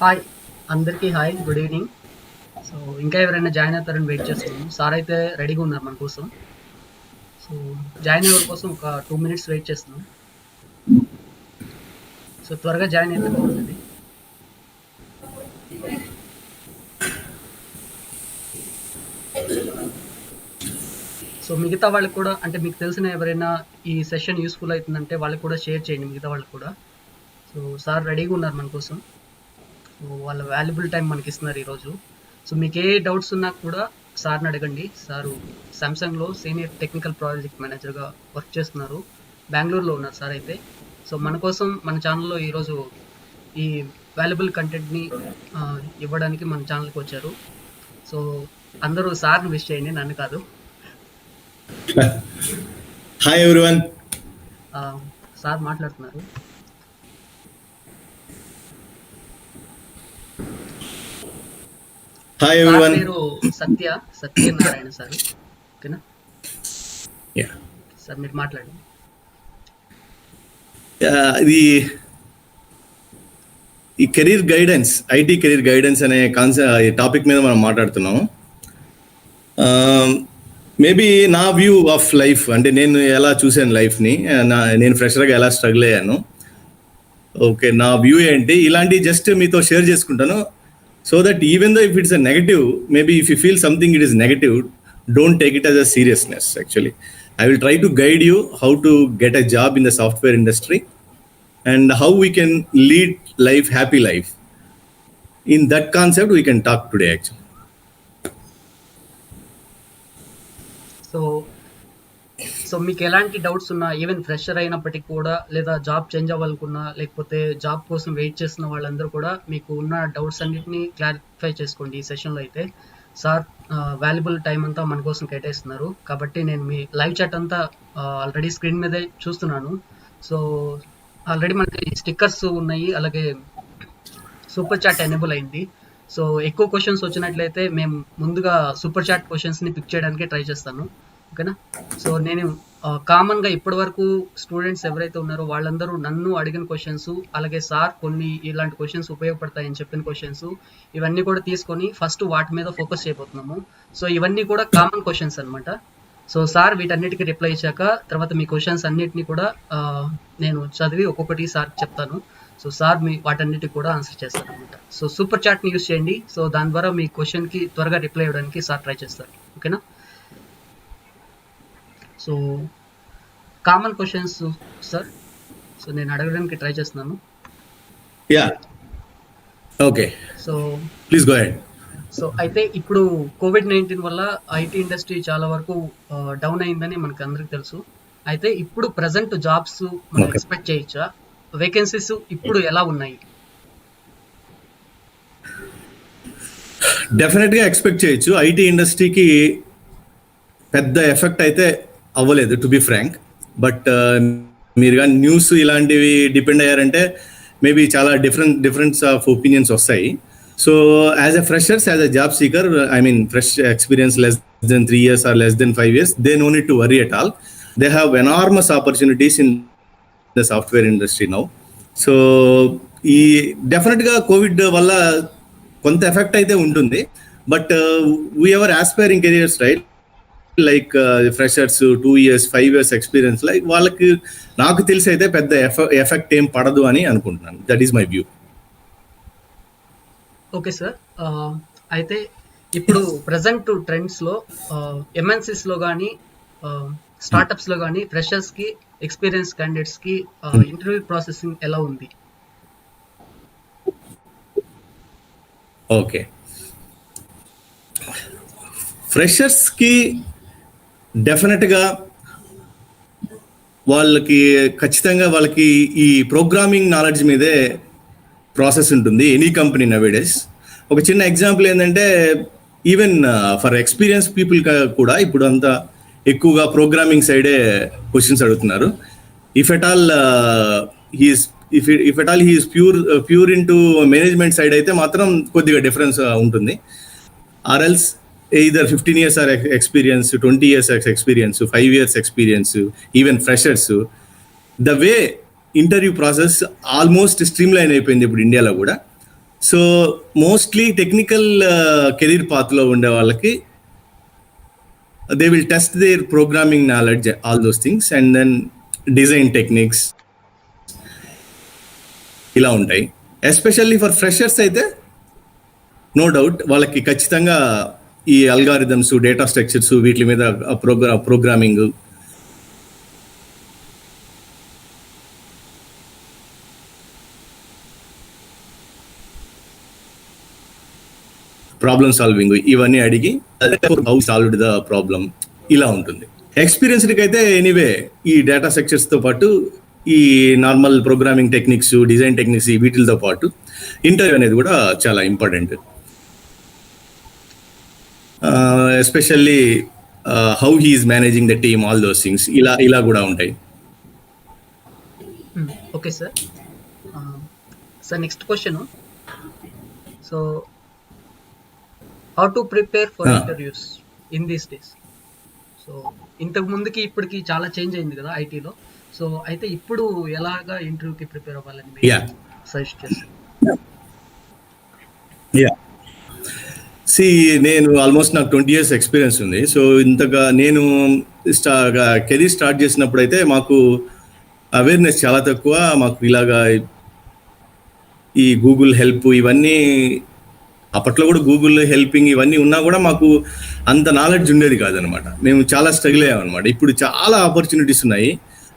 Hi అందరికీ hi good evening. So ఇంకా ఎవరైనా జాయిన్ అవుతారని వెయిట్ చేస్తున్నాము. సార్ అయితే రెడీగా ఉన్నారు మన కోసం. సో జాయిన్ అయ్యే కోసం ఒక 2 minutes వెయిట్ చేస్తున్నాం. సో త్వరగా జాయిన్ అయితే బాగుంటుంది. సో మిగతా వాళ్ళకి కూడా, అంటే మీకు తెలిసిన ఎవరైనా ఈ సెషన్ యూస్ఫుల్ అవుతుందంటే వాళ్ళకి కూడా షేర్ చేయండి, మిగతా వాళ్ళకి కూడా. సో సార్ రెడీగా ఉన్నారు మన కోసం. సో వాళ్ళ వాల్యుబుల్ టైం మనకి ఇస్తున్నారు ఈరోజు. సో మీకు ఏ డౌట్స్ ఉన్నా కూడా సార్ని అడగండి. సారు సామ్సంగ్లో సీనియర్ టెక్నికల్ ప్రాజెక్ట్ మేనేజర్గా వర్క్ చేస్తున్నారు. బెంగళూరులో ఉన్నారు సార్ అయితే. సో మన కోసం మన ఛానల్లో ఈరోజు ఈ వాల్యుబుల్ కంటెంట్ని ఇవ్వడానికి మన ఛానల్కి వచ్చారు. సో అందరూ సార్ని విష్ చేయండి, నన్ను కాదు. Hi everyone. సార్ మాట్లాడుతున్నారు. Hi sir everyone. పేరు సత్యనారాయణ సార్. ఓకేనా యా సార్, మీరు మాట్లాడండి. ఇది ఈ career guidance, IT career guidance అనే టాపిక్ మీద మనం మాట్లాడుతున్నాము. మేబీ నా వ్యూ ఆఫ్ లైఫ్, అంటే నేను ఎలా చూసాను లైఫ్ని, నేను ఫ్రెషర్గా ఎలా స్ట్రగుల్ అయ్యాను. ఓకే, నా వ్యూ ఏంటి, ఇలాంటి జస్ట్ మీతో షేర్ చేసుకుంటాను. So that even though if it's a negative, maybe if you feel something it is negative, don't take it as a seriousness. Actually I will try to guide you how to get a job in the software industry and how we can lead life, happy life. In that concept, we can talk today actually. So మీకు ఎలాంటి doubts ఉన్నా, even fresher అయినప్పటికీ కూడా, లేదా job change అవ్వాలనుకున్నా, లేకపోతే job కోసం wait చేస్తున్న వాళ్ళందరూ కూడా మీకు ఉన్న డౌట్స్ అన్నిటిని క్లారిఫై చేసుకోండి ఈ సెషన్లో అయితే. సార్ వాల్యుబుల్ టైం అంతా మన కోసం కేటాయిస్తున్నారు. కాబట్టి నేను మీ లైవ్ చాట్ అంతా ఆల్రెడీ స్క్రీన్ మీదే చూస్తున్నాను. సో ఆల్రెడీ మనకి స్టిక్కర్స్ ఉన్నాయి, అలాగే సూపర్ చాట్ ఎనేబుల్ అయింది. సో ఎక్కువ క్వశ్చన్స్ వచ్చినట్లయితే మేము ముందుగా సూపర్ చాట్ క్వశ్చన్స్ని పిక్ చేయడానికి ట్రై చేస్తాను. ఓకేనా. సో నేను కామన్గా ఇప్పటి వరకు స్టూడెంట్స్ ఎవరైతే ఉన్నారో వాళ్ళందరూ నన్ను అడిగిన క్వశ్చన్స్, అలాగే సార్ కొన్ని ఇలాంటి క్వశ్చన్స్ ఉపయోగపడతాయని చెప్పిన క్వశ్చన్స్, ఇవన్నీ కూడా తీసుకొని ఫస్ట్ వాటి మీద ఫోకస్ చేయబోతున్నాము. సో ఇవన్నీ కూడా కామన్ క్వశ్చన్స్ అనమాట. సో సార్ వీటన్నిటికీ రిప్లై ఇచ్చాక తర్వాత మీ క్వశ్చన్స్ అన్నిటిని కూడా నేను చదివి ఒక్కొక్కటి సార్ చెప్తాను. సో సార్ మీ వాటన్నిటికి కూడా ఆన్సర్ చేస్తారు అనమాట. సో సూపర్ చాట్ని యూస్ చేయండి. సో దాని ద్వారా మీ క్వశ్చన్కి త్వరగా రిప్లై ఇవ్వడానికి సార్ ట్రై చేస్తారు. ఓకేనా. So common questions sir, so నేను అడగడానికి ట్రై చేస్తున్నాను. Yeah okay, so please go ahead. So అయితే ఇప్పుడు COVID-19 వల్ల ఐటీ ఇండస్ట్రీ చాలా వరకు డౌన్ అయిందని మనకు అందరికి తెలుసు. అయితే ఇప్పుడు ప్రజెంట్ జాబ్స్ మనం ఎక్స్పెక్ట్ చేయొచ్చా? వేకెన్సీస్ ఇప్పుడు ఎలా ఉన్నాయి? డెఫినెట్గా ఎక్స్పెక్ట్ చేయొచ్చు. ఐటీ ఇండస్ట్రీకి పెద్ద ఎఫెక్ట్ అయితే అవ్వలేదు, టు బి ఫ్రాంక్. బట్ మీరు కానీ న్యూస్ ఇలాంటివి డిపెండ్ అయ్యారంటే మేబీ చాలా డిఫరెన్స్ ఆఫ్ ఒపీనియన్స్ వస్తాయి. So as a freshers, as a job seeker, I mean fresh experience less than 3 years or less than 5 years, they no need to worry at all. They have enormous opportunities in the software industry now. So ఈ డెఫినెట్గా Covid వల్ల కొంత effect అయితే ఉంటుంది. But we ever aspiring careers, right, like freshers 2 years 5 years experience, like వాళ్ళకి నాకు తెలిసి అయితే పెద్ద ఎఫెక్ట్ ఏం పడదు అని అనుకుంటున్నాను. That is my view. Okay sir. అయితే ఇప్పుడు ప్రజెంట్ ట్రెండ్స్లో ఎంఎన్సీస్లో కానీ స్టార్టప్స్లో కానీ ఫ్రెషర్స్కి, ఎక్స్పీరియన్స్ క్యాండిడేట్స్కి ఇంటర్వ్యూ ప్రాసెసింగ్ ఎలా ఉంది? ఓకే, ఫ్రెషర్స్కి డెఫినెట్గా వాళ్ళకి ఖచ్చితంగా వాళ్ళకి ఈ ప్రోగ్రామింగ్ నాలెడ్జ్ మీదే ప్రాసెస్ ఉంటుంది ఎనీ కంపెనీ నవేడేస్. ఒక చిన్న ఎగ్జాంపుల్ ఏంటంటే, ఈవెన్ ఫర్ ఎక్స్పీరియన్స్ పీపుల్ కూడా ఇప్పుడు అంతా ఎక్కువగా ప్రోగ్రామింగ్ సైడే క్వశ్చన్స్ అడుగుతున్నారు. If at all he's pure in టు మేనేజ్మెంట్ సైడ్ అయితే మాత్రం కొద్దిగా డిఫరెన్స్ ఉంటుంది. Or else either 15 years or experience, 20 years experience, 5 years experience, even freshers. The way interview process almost stream లైన్ అయిపోయింది ఇప్పుడు ఇండియాలో కూడా. సో మోస్ట్లీ టెక్నికల్ కెరీర్ పాత్లో ఉండే వాళ్ళకి they will test their programming knowledge, all those things, and then design techniques ఇలా ఉంటాయి. ఎస్పెషల్లీ ఫర్ ఫ్రెషర్స్ అయితే నో డౌట్ వాళ్ళకి ఖచ్చితంగా ఈ అల్గారిథమ్స్, డేటా స్ట్రక్చర్స్, వీటి మీద ప్రోగ్రామింగ్, ప్రాబ్లమ్ సాల్వింగ్ ఇవన్నీ అడిగి హౌ సాల్వ్డ్ ద ప్రాబ్లం ఇలా ఉంటుంది. ఎక్స్పీరియన్స్డ్కి అయితే ఎనీవే ఈ డేటా స్ట్రక్చర్స్తో పాటు ఈ normal programming techniques, design techniques వీటితో పాటు ఇంటర్వ్యూ అనేది కూడా చాలా important. Especially how he's managing the team, all those things ఇలా కూడా ఉంటాయి. Okay sir. Sir next question, so how to prepare for interviews in these days? So ఇంతకు ముందుకి ఇప్పటికి చాలా చేంజ్ అయింది కదా ఐటీలో. సో అయితే ఇప్పుడు ఎలాగా ఇంటర్వ్యూకి ప్రిపేర్ అవ్వాలని మీరు సజెస్ట్ చేస్తారు? నేను ఆల్మోస్ట్ నాకు 20 years ఎక్స్పీరియన్స్ ఉంది. సో ఇంతగా నేను కెరీర్ స్టార్ట్ చేసినప్పుడు అయితే మాకు అవేర్నెస్ చాలా తక్కువ. మాకు ఇలాగా ఈ గూగుల్ హెల్ప్ ఇవన్నీ, అప్పట్లో కూడా గూగుల్ హెల్పింగ్ ఇవన్నీ ఉన్నా కూడా మాకు అంత నాలెడ్జ్ ఉండేది కాదనమాట. మేము చాలా స్ట్రగుల్ అయ్యామన్నమాట. ఇప్పుడు చాలా ఆపర్చునిటీస్ ఉన్నాయి,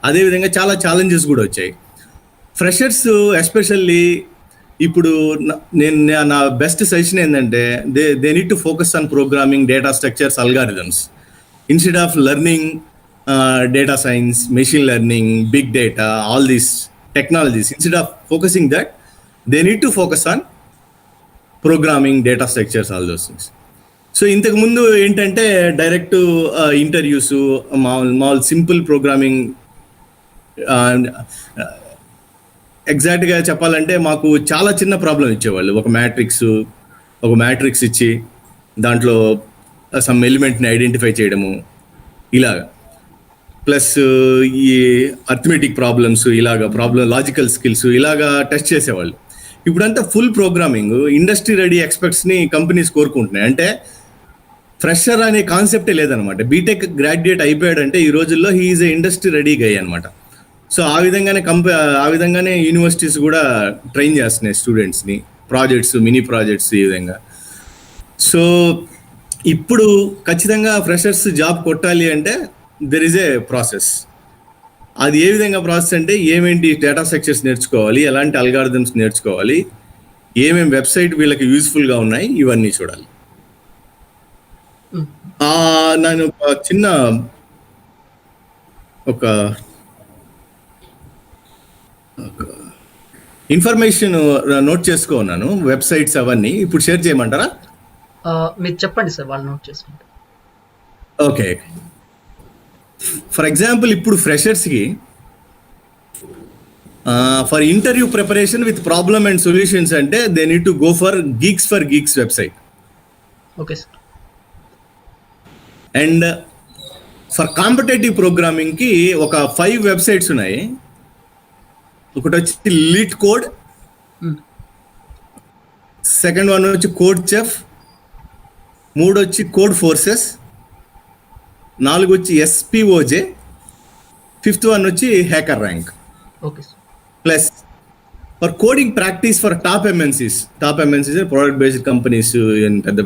అదేవిధంగా చాలా ఛాలెంజెస్ కూడా వచ్చాయి. ఫ్రెషర్స్ ఎస్పెషల్లీ ఇప్పుడు నేను నా బెస్ట్ సజెషన్ ఏంటంటే they need to focus on programming, data structures, algorithms instead of learning data science, machine learning, big data, all these technologies. Instead of focusing that they need to focus on programming, data structures, all those things. So ఇంతకుముందు ఏంటంటే direct interviews, మామూలు simple programming, ఎగ్జాక్ట్గా చెప్పాలంటే మాకు చాలా చిన్న problem ఇచ్చేవాళ్ళు. ఒక మ్యాట్రిక్స్ ఇచ్చి దాంట్లో సమ్ ఎలిమెంట్ని ఐడెంటిఫై చేయడము ఇలాగా, ప్లస్ ఈ అర్థమెటిక్ ప్రాబ్లమ్స్, లాజికల్ స్కిల్స్ ఇలాగా టెస్ట్ చేసేవాళ్ళు. ఇప్పుడంతా ఫుల్ ప్రోగ్రామింగ్, ఇండస్ట్రీ రెడీ ఎక్స్పర్ట్స్ని కంపెనీస్ కోరుకుంటున్నాయి. అంటే ఫ్రెషర్ అనే కాన్సెప్టే లేదనమాట. బీటెక్ గ్రాడ్యుయేట్ అయిపోయాడంటే ఈ రోజుల్లో he is a industry ready guy అనమాట. సో ఆ విధంగానే యూనివర్సిటీస్ కూడా ట్రైన్ చేస్తున్నాయి స్టూడెంట్స్ని, ప్రాజెక్ట్స్, మినీ ప్రాజెక్ట్స్ ఈ విధంగా. సో ఇప్పుడు ఖచ్చితంగా ఫ్రెషర్స్ జాబ్ కొట్టాలి అంటే దెర్ ఈజ్ ఏ ప్రాసెస్. అది ఏ విధంగా ప్రాసెస్ అంటే ఏమేంటి డేటా స్ట్రక్చర్స్ నేర్చుకోవాలి, ఎలాంటి అల్గారిథమ్స్ నేర్చుకోవాలి, ఏమేమి వెబ్సైట్ వీళ్ళకి యూస్ఫుల్గా ఉన్నాయి, ఇవన్నీ చూడాలి. నేను చిన్న ఒక ఇన్ఫర్మేషన్ నోట్ చేసుకున్నాను, వెబ్సైట్స్ అవన్నీ ఇప్పుడు షేర్ చేయమంటారా? మీరు చెప్పండి సార్, వాళ్ళు నోట్ చేసుకుంటారు. ఓకే, ఫర్ ఎగ్జాంపుల్ ఇప్పుడు ఫ్రెషర్స్కి for interview preparation with problem and solutions అంటే they need to go for geeks website. Okay sir. And for competitive ప్రోగ్రామింగ్కి ఒక 5 వెబ్సైట్స్ ఉన్నాయి. ఒకటి వచ్చి లీట్ కోడ్, సెకండ్ వన్ వచ్చి కోడ్ చెఫ్, 3 వచ్చి కోడ్ ఫోర్సెస్, 4 వచ్చి SPOJ, 5th వన్ వచ్చి HackerRank. Okay sir. Plus for coding practice for top MNCs product based companies,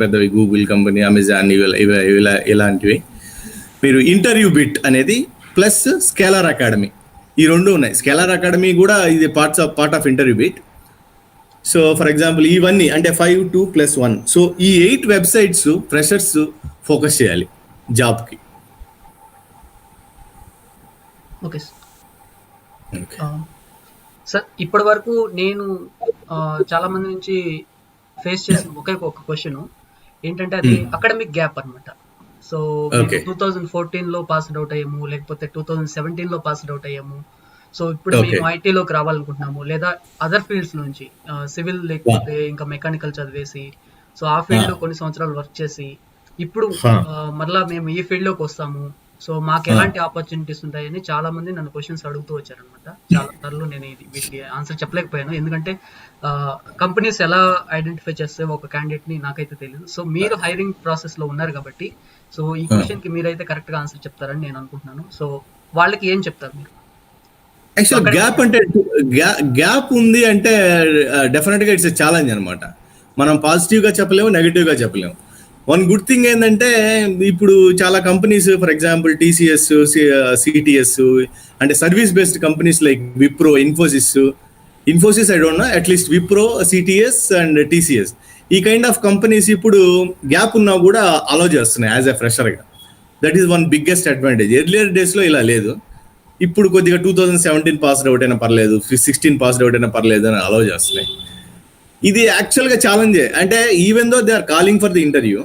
పెద్దవి గూగుల్ కంపెనీ, అమెజాన్ ఇలాంటివి. మీరు ఇంటర్వ్యూ బిట్ అనేది ప్లస్ స్కేలర్ అకాడమీ, ఈ 2 ఉన్నాయి. స్కేలర్ అకాడమీ కూడా ఇది part of interview bit. So for example ఇవన్నీ అంటే 5, 2 + 1. సో ఈ 8 వెబ్సైట్స్ ఫ్రెషర్స్ ఫోకస్ చేయాలి జాబ్కి. Okay sir. ఇప్పటి వరకు నేను చాలా మంది నుంచి ఫేస్ చేసిన ఒకే ఒక క్వశ్చన్ ఏంటంటే అది అకాడమిక్ గ్యాప్ అనమాట. సో 2014లో పాస్డ్ అవుట్ అయ్యాము, లేకపోతే 2017లో పాస్డ్ అవుట్ అయ్యాము. సో ఇప్పుడు మేము ఐటీలోకి రావాలనుకుంటున్నాము, లేదా అదర్ ఫీల్డ్స్ నుంచి సివిల్ లేకపోతే ఇంకా మెకానికల్ చదివేసి సో ఆ ఫీల్డ్ లో కొన్ని సంవత్సరాలు వర్క్ చేసి ఇప్పుడు మరలా మేము ఈ ఫీల్డ్ లోకి వస్తాము, సో మాకు ఎలాంటి ఆపర్చునిటీస్ ఉంటాయని చాలా మంది నన్ను క్వశ్చన్స్ అడుగుతూ వచ్చారనమాట. చాలా సార్లు నేను వీటికి ఆన్సర్ చెప్పలేకపోయాను, ఎందుకంటే కంపెనీస్ ఎలా ఐడెంటిఫై చేస్తే ఒక క్యాండిడేట్ ని నాకైతే తెలియదు. సో మీరు హైరింగ్ ప్రాసెస్ లో ఉన్నారు కాబట్టి సో ఈ క్వశ్చన్ కి మీరైతే కరెక్ట్ గా ఆన్సర్ చెప్తారని నేను అనుకుంటున్నాను. సో వాళ్ళకి ఏం చెప్తారు మీరు? యాక్చువల్ గ్యాప్ అంటే గ్యాప్ ఉంది అంటే డెఫినెట్ గా ఇట్స్ ఛాలెంజ్ అనమాట. మనం పాజిటివ్ గా చెప్పలేము, నెగిటివ్ గా చెప్పలేము. వన్ గుడ్ థింగ్ ఏంటంటే ఇప్పుడు చాలా companies, for example TCS, CTS అంటే service based companies like Wipro, Infosys I don't know, at least Wipro, CTS and TCS, ఈ కైండ్ ఆఫ్ కంపెనీస్ ఇప్పుడు గ్యాప్ ఉన్నా కూడా అలౌ చేస్తున్నాయి యాజ్ ఎ ఫ్రెషర్ గా. That is one biggest advantage. Earlier days లో ఇలా లేదు. ఇప్పుడు కొద్దిగా 2017 పాస్డ్ అవుట్ అయినా పర్లేదు, 16 పాస్డ్ అవుట్ అయినా పర్లేదు అని అలౌ చేస్తున్నాయి. ఇది యాక్చువల్గా ఛాలెంజే. అంటే even though they are calling for the interview,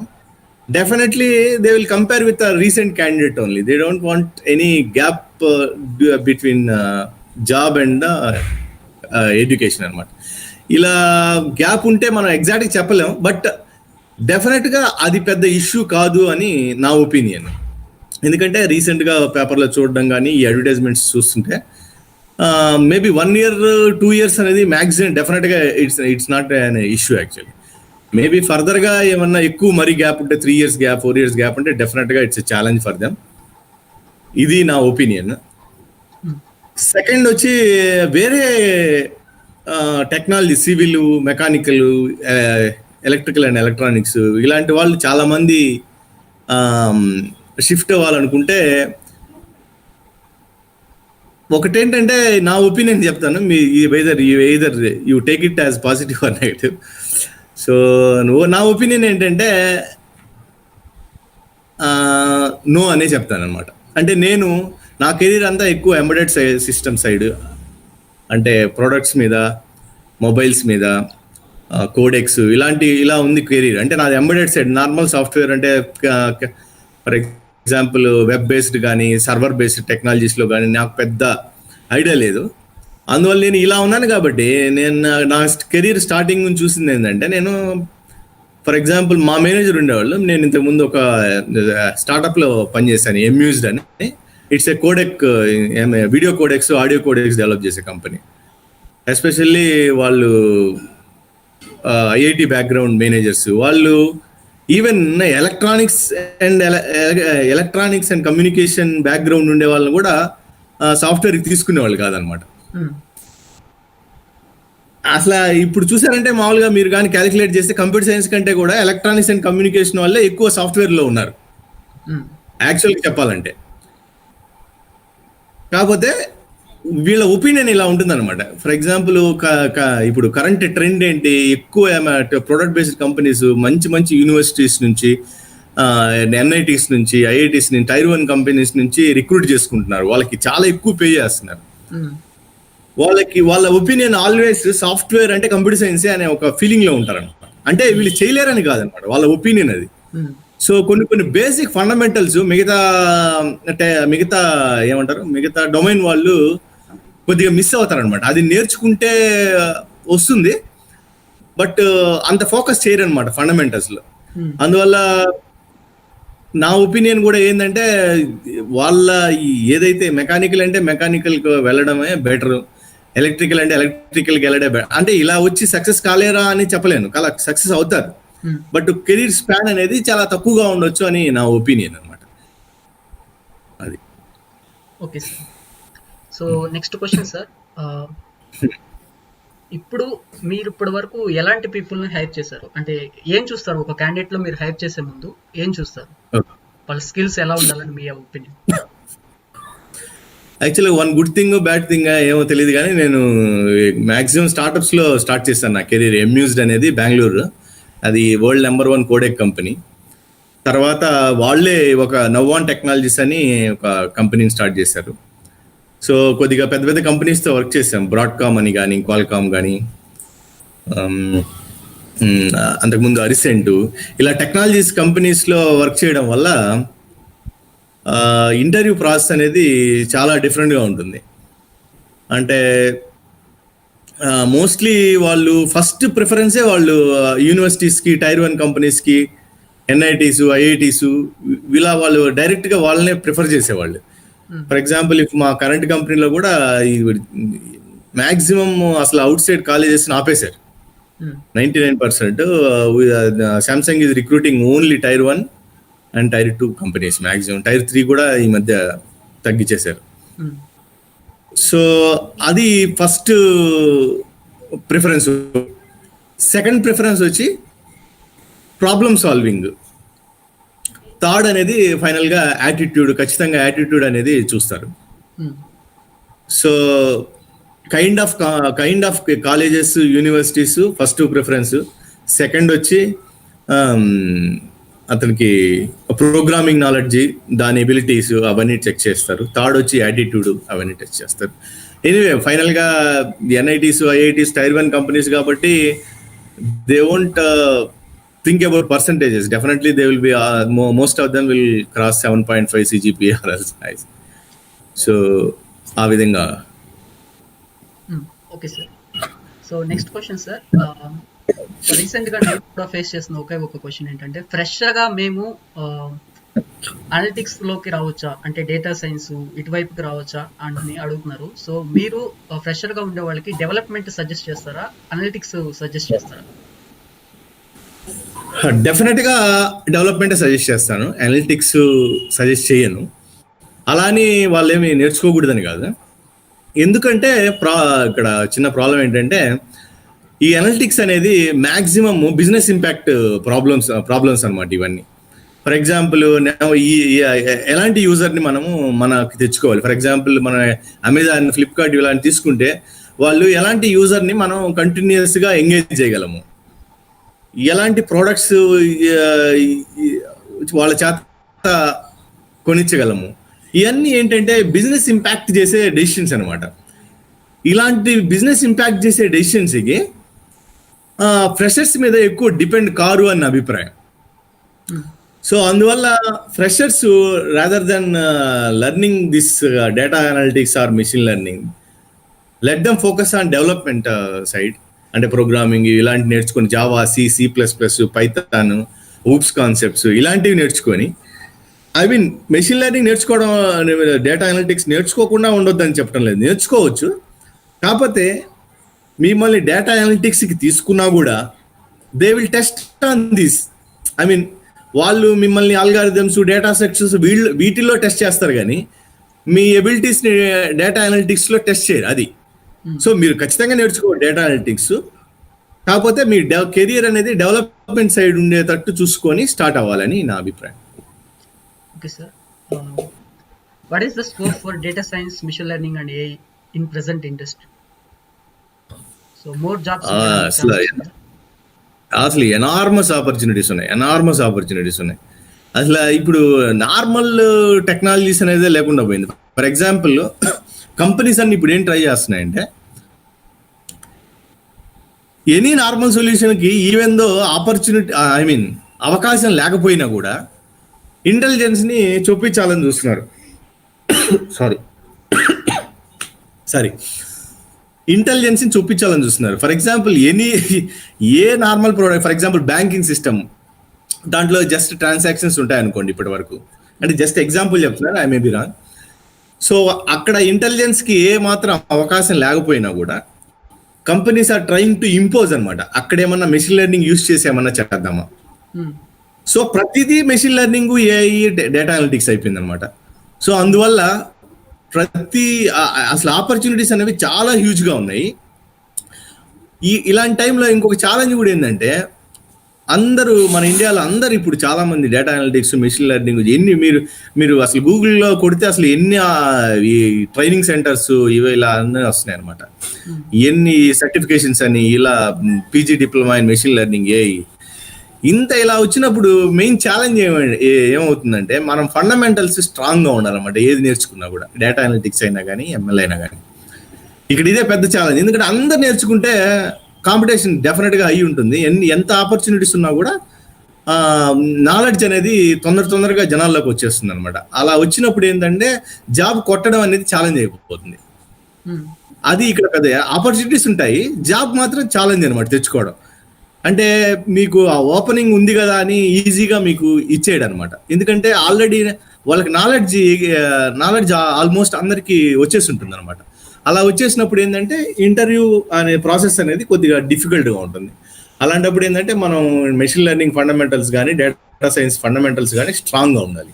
definitely they will compare with a recent candidate only. They don't want any gap between job and education అనమాట. ఇలా గ్యాప్ ఉంటే మనం ఎగ్జాక్ట్గా చెప్పలేం, బట్ డెఫినెట్గా అది పెద్ద ఇష్యూ కాదు అని నా ఒపీనియన్. ఎందుకంటే రీసెంట్గా పేపర్లో చూడడం కానీ ఈ అడ్వర్టైజ్మెంట్స్ చూస్తుంటే మేబీ 1 year 2 years అనేది మ్యాక్సిమం డెఫినెట్గా it's not an issue actually. Maybe ఫర్దర్గా ఏమన్నా ఎక్కువ మరీ గ్యాప్ ఉంటే 3 years గ్యాప్, 4 years గ్యాప్ అంటే డెఫినెట్గా it's a challenge for them. ఇది నా ఒపీనియన్. సెకండ్ వచ్చి వేరే technology, civil, mechanical, electrical and electronics ఇలాంటి వాళ్ళు చాలామంది షిఫ్ట్ అవ్వాలనుకుంటే ఒకటేంటంటే నా ఒపీనియన్ చెప్తాను, మీ whether you take it as positive or negative. So నా ఒపీనియన్ ఏంటంటే నో అనే చెప్తాను అనమాట. అంటే నేను నా కెరీర్ అంతా ఎక్కువ ఎంబెడెడ్ సిస్టమ్ సైడ్, అంటే ప్రోడక్ట్స్ మీద, మొబైల్స్ మీద, కోడెక్స్ ఇలా ఉంది కెరీర్. అంటే నాది ఎంబెడెడ్ సైడ్. నార్మల్ సాఫ్ట్వేర్ అంటే ఫర్ ఎగ్జాంపుల్ వెబ్ బేస్డ్ కానీ సర్వర్ బేస్డ్ టెక్నాలజీస్లో కానీ నాకు పెద్ద ఐడియా లేదు. అందువల్ల నేను ఇలా ఉన్నాను కాబట్టి నేను నా కెరీర్ స్టార్టింగ్ నుంచి చూసింది ఏంటంటే, నేను ఫర్ ఎగ్జాంపుల్ మా మేనేజర్ ఉండేవాళ్ళు, నేను ఇంతకుముందు ఒక స్టార్టప్లో పనిచేశాను, ఎమ్యూజ్డ్ అని. It's a codec, video codex, audio codex develop చేసే కంపెనీ. ఎస్పెషల్లీ వాళ్ళు ఐఐటి బ్యాక్గ్రౌండ్ మేనేజర్స్. వాళ్ళు even electronics and communication background ఉండే వాళ్ళని కూడా సాఫ్ట్వేర్కి తీసుకునేవాళ్ళు కాదనమాట. అసలు ఇప్పుడు చూసారంటే మామూలుగా మీరు కానీ క్యాలిక్యులేట్ చేస్తే కంప్యూటర్ సైన్స్ కంటే కూడా ఎలక్ట్రానిక్స్ అండ్ కమ్యూనికేషన్ వల్లే ఎక్కువ సాఫ్ట్వేర్లో ఉన్నారు యాక్చువల్గా చెప్పాలంటే. కాకపోతే వీళ్ళ ఒపీనియన్ ఇలా ఉంటుందన్నమాట. ఫర్ ఎగ్జాంపుల్ ఇప్పుడు కరెంట్ ట్రెండ్ ఏంటి, ఎక్కువ ప్రొడక్ట్ బేస్డ్ కంపెనీస్ మంచి యూనివర్సిటీస్ నుంచి, ఎన్ఐటీస్ నుంచి, ఐఐటీస్ నుంచి, టైర్ 1 కంపెనీస్ నుంచి రిక్రూట్ చేసుకుంటున్నారు. వాళ్ళకి చాలా ఎక్కువ పే చేస్తున్నారు. వాళ్ళ ఒపీనియన్ ఆల్వేస్ సాఫ్ట్వేర్ అంటే కంప్యూటర్ సైన్స్ అనే ఒక ఫీలింగ్ లో ఉంటారన్నమాట. అంటే వీళ్ళు చేయలేరని కాదనమాట, వాళ్ళ ఒపీనియన్ అది. సో కొన్ని బేసిక్ ఫండమెంటల్స్ మిగతా ఏమంటారు, మిగతా డొమైన్ వాళ్ళు కొద్దిగా మిస్ అవుతారనమాట. అది నేర్చుకుంటే వస్తుంది, బట్ అంత ఫోకస్ చేయరనమాట ఫండమెంటల్స్ లో. అందువల్ల నా ఒపీనియన్ కూడా ఏంటంటే, వాళ్ళ ఏదైతే మెకానికల్ అంటే మెకానికల్కి వెళ్ళడమే బెటర్, ఎలక్ట్రికల్ అంటే ఎలక్ట్రికల్కి వెళ్ళడే బెటర్. అంటే ఇలా వచ్చి సక్సెస్ కాలేరా అని చెప్పలేను, సక్సెస్ అవుతారు, బట్ కెరీర్ స్పాన్ అనేది చాలా తక్కువగా ఉండొచ్చు అని నా ఒపీనియన్ అనమాట. అది okay sir. So next question sir, ఇప్పుడు మీరు ఇప్పటి వరకు ఎలాంటి పీపుల్ని హైర్ చేశారు? అంటే ఏం చూస్తారు ఒక క్యాండిడేట్ లో? మీరు హైర్ చేసే ముందు ఏం చూస్తారు? వాళ్ళ స్కిల్స్ ఎలా ఉండాలని మీ ఒపీనియన్? యాక్చువల్గా one good thing, bad thing ఏమో తెలియదు కానీ నేను మ్యాక్సిమం స్టార్టప్స్ లో స్టార్ట్ చేశాను నా కెరీర్. ఎమ్యూజ్డ్ అనేది బెంగళూరు, అది వరల్డ్ నెంబర్ 1 కోడెక్ కంపెనీ. తర్వాత వాళ్ళే ఒక నవ్వాన్ టెక్నాలజీస్ అని ఒక కంపెనీని స్టార్ట్ చేశారు. సో కొద్దిగా పెద్ద కంపెనీస్తో వర్క్ చేసాం, బ్రాడ్కామ్ అని కానీ, క్వాల్కామ్ కానీ, అంతకుముందు అరిసెంట్, ఇలా టెక్నాలజీస్ కంపెనీస్లో వర్క్ చేయడం వల్ల ఇంటర్వ్యూ ప్రాసెస్ అనేది చాలా డిఫరెంట్గా ఉంటుంది. అంటే మోస్ట్లీ వాళ్ళు ఫస్ట్ ప్రిఫరెన్సే వాళ్ళు యూనివర్సిటీస్కి, టైర్ 1 కంపెనీస్కి, ఎన్ఐటీస్, ఐఐటీస్ ఇలా వాళ్ళు డైరెక్ట్గా వాళ్ళనే ప్రిఫర్ చేసేవాళ్ళు. ఫర్ ఎగ్జాంపుల్ మా కరెంట్ కంపెనీలో కూడా మ్యాక్సిమం అసలు అవుట్ సైడ్ కాలేజెస్ ఆపేశారు. 99% Samsung is recruiting only Tier 1 and Tier 2 companies. Maximum Tier 3 కూడా ఈ మధ్య తగ్గించేశారు. సో అది ఫస్ట్ ప్రిఫరెన్స్. సెకండ్ ప్రిఫరెన్స్ వచ్చి ప్రాబ్లమ్ సాల్వింగ్. థర్డ్ అనేది ఫైనల్గా యాటిట్యూడ్. ఖచ్చితంగా యాటిట్యూడ్ అనేది చూస్తారు. So kind of colleges, universities first preference. Second వచ్చి అతనికి ప్రోగ్రామింగ్ నాలెడ్జ్, దాని ఎబిలిటీస్ అవన్నీ చెక్ చేస్తారు. థర్డ్ వచ్చి యాటిట్యూడ్, అవన్నీ టెస్ట్ చేస్తారు. ఎనీవే ఫైనల్గా ఎన్ఐటీస్, ఐఐటీస్ Tier 1 కంపెనీస్ కాబట్టి they won't think about percentages. Definitely they will be most of them will cross 7.5 CGPA or else high. So ఆ విధంగా. Okay sir. So next question sir, రీసెంట్గా నేను కూడా face చేసిన ఒక question ఏంటంటే, ఫ్రెషర్గా మేము అనలిటిక్స్లోకి రావచ్చా, అంటే డేటా సైన్స్ ఇటువైపుకి రావచ్చా అని అడుగుతున్నారు. సో మీరు ఫ్రెషర్గా ఉండే వాళ్ళకి డెవలప్మెంట్ సజెస్ట్ చేస్తారా, అనలిటిక్స్ సజెస్ట్ చేస్తారా? డెఫినెట్గా డెవలప్మెంట్ సజెస్ట్ చేస్తాను, అనలిటిక్స్ సజెస్ట్ చేయను. అలా అని వాళ్ళు ఏమి నేర్చుకోకూడదని కాదు. ఎందుకంటే ఇక్కడ చిన్న ప్రాబ్లం ఏంటంటే, ఈ అనలిటిక్స్ అనేది మ్యాక్సిమం బిజినెస్ ఇంపాక్ట్ ప్రాబ్లమ్స్ అనమాట ఇవన్నీ. ఫర్ ఎగ్జాంపుల్ ఎలాంటి యూజర్ని మనకి తెచ్చుకోవాలి. ఫర్ ఎగ్జాంపుల్ మన అమెజాన్, ఫ్లిప్కార్ట్ ఇలాంటి తీసుకుంటే వాళ్ళు ఎలాంటి యూజర్ని మనం కంటిన్యూస్గా ఎంగేజ్ చేయగలము, ఎలాంటి ప్రోడక్ట్స్ వాళ్ళ చేత కొనిచ్చగలము, ఇవన్నీ ఏంటంటే బిజినెస్ ఇంపాక్ట్ చేసే డెసిషన్స్ అనమాట. ఇలాంటి బిజినెస్ ఇంపాక్ట్ చేసే డెసిషన్స్కి ఫ్రెషర్స్ మీద ఎక్కువ డిపెండ్ కారు అన్న అభిప్రాయం. సో అందువల్ల freshers rather than learning this data analytics or machine learning, let them focus on development side. అంటే ప్రోగ్రామింగ్ ఇలాంటి నేర్చుకొని Java, C++, Python, OOPs concepts ఇలాంటివి నేర్చుకొని, ఐ మీన్ మెషిన్ లెర్నింగ్ నేర్చుకోవడం, డేటా అనలిటిక్స్ నేర్చుకోకుండా ఉండొద్దని చెప్పడం లేదు, నేర్చుకోవచ్చు. కాకపోతే మిమ్మల్ని డేటా అనలిటిక్స్కి తీసుకున్నా కూడా they will test on this. I mean వాళ్ళు మిమ్మల్ని ఆల్గారిథమ్స్, డేటా స్ట్రక్చర్స్ వీటిల్లో టెస్ట్ చేస్తారు, కానీ మీ ఎబిలిటీస్ని డేటా అనలిటిక్స్లో టెస్ట్ చేయరు. అది సో మీరు ఖచ్చితంగా నేర్చుకోవాలి డేటా అనలిటిక్స్. కాకపోతే మీ కెరియర్ అనేది డెవలప్మెంట్ సైడ్ ఉండేటట్టు చూసుకొని స్టార్ట్ అవ్వాలని నా అభిప్రాయం. Okay sir, what is the scope for data science, machine learning and AI in present industry? So more jobs అసలు ఎనార్మస్ ఆపర్చునిటీస్ ఉన్నాయి. అసలు ఇప్పుడు నార్మల్ టెక్నాలజీస్ అనేది లేకుండా పోయింది. ఫర్ ఎగ్జాంపుల్ కంపెనీస్ అన్ని ఇప్పుడు ఏం ట్రై చేస్తున్నాయంటే, ఎనీ నార్మల్ సొల్యూషన్కి even though opportunity, I mean అవకాశం లేకపోయినా కూడా ఇంటెలిజెన్స్ని చూపించాలని చూస్తున్నారు. ఇంటెలిజెన్స్ని చూపించాలని చూస్తున్నారు. For example a normal product, for example banking system, దాంట్లో జస్ట్ ట్రాన్సాక్షన్స్ ఉంటాయి అనుకోండి ఇప్పటి వరకు. అంటే జస్ట్ ఎగ్జాంపుల్ చెప్తున్నారు, I may be wrong. So అక్కడ ఇంటెలిజెన్స్కి ఏ మాత్రం అవకాశం లేకపోయినా కూడా companies are trying to impose అనమాట. అక్కడ ఏమన్నా మెషిన్ లెర్నింగ్ యూజ్ చేసి ఏమన్నా చేద్దామా. సో ప్రతిదీ machine learning, AI, data analytics అయిపోయింది అనమాట. సో అందువల్ల అసలు ఆపర్చునిటీస్ అనేవి చాలా హ్యూజ్గా ఉన్నాయి. ఇలాంటి టైంలో ఇంకొక ఛాలెంజ్ కూడా ఏంటంటే, అందరూ మన ఇండియాలో అందరు ఇప్పుడు చాలా మంది డేటా అనలిటిక్స్, మెషిన్ లెర్నింగ్ ఎన్ని మీరు అసలు గూగుల్లో కొడితే అసలు ఎన్ని ఈ ట్రైనింగ్ సెంటర్స్ ఇవి ఇలా అన్నీ వస్తున్నాయి అనమాట. ఎన్ని సర్టిఫికేషన్స్ అని, ఇలా PG diploma in machine learning, AI ఇంత ఇలా వచ్చినప్పుడు మెయిన్ ఛాలెంజ్ ఏమవుతుందంటే, మనం ఫండమెంటల్స్ స్ట్రాంగ్గా ఉండాలన్నమాట. ఏది నేర్చుకున్నా కూడా, డేటా అనలిటిక్స్ అయినా కానీ, ML అయినా కానీ. ఇక్కడ ఇదే పెద్ద ఛాలెంజ్. ఎందుకంటే అందరు నేర్చుకుంటే కాంపిటీషన్ డెఫినెట్గా అయి ఉంటుంది. ఎంత ఆపర్చునిటీస్ ఉన్నా కూడా నాలెడ్జ్ అనేది తొందరగా జనాల్లోకి వచ్చేస్తుంది అనమాట. అలా వచ్చినప్పుడు ఏంటంటే జాబ్ కొట్టడం అనేది ఛాలెంజ్ అయిపోతుంది. అది ఇక్కడ పెద్ద ఆపర్చునిటీస్ ఉంటాయి, జాబ్ మాత్రం ఛాలెంజ్ అనమాట తెచ్చుకోవడం. అంటే మీకు ఆ ఓపెనింగ్ ఉంది కదా అని ఈజీగా మీకు ఇచ్చేయడం అనమాట. ఎందుకంటే ఆల్రెడీ వాళ్ళకి నాలెడ్జ్ ఆల్మోస్ట్ అందరికీ వచ్చేసి ఉంటుంది అనమాట. అలా వచ్చేసినప్పుడు ఏంటంటే ఇంటర్వ్యూ అనే ప్రాసెస్ అనేది కొద్దిగా డిఫికల్ట్గా ఉంటుంది. అలాంటప్పుడు ఏంటంటే మనం మెషిన్ లెర్నింగ్ ఫండమెంటల్స్ కానీ డేటా సైన్స్ ఫండమెంటల్స్ కానీ స్ట్రాంగ్గా ఉండాలి.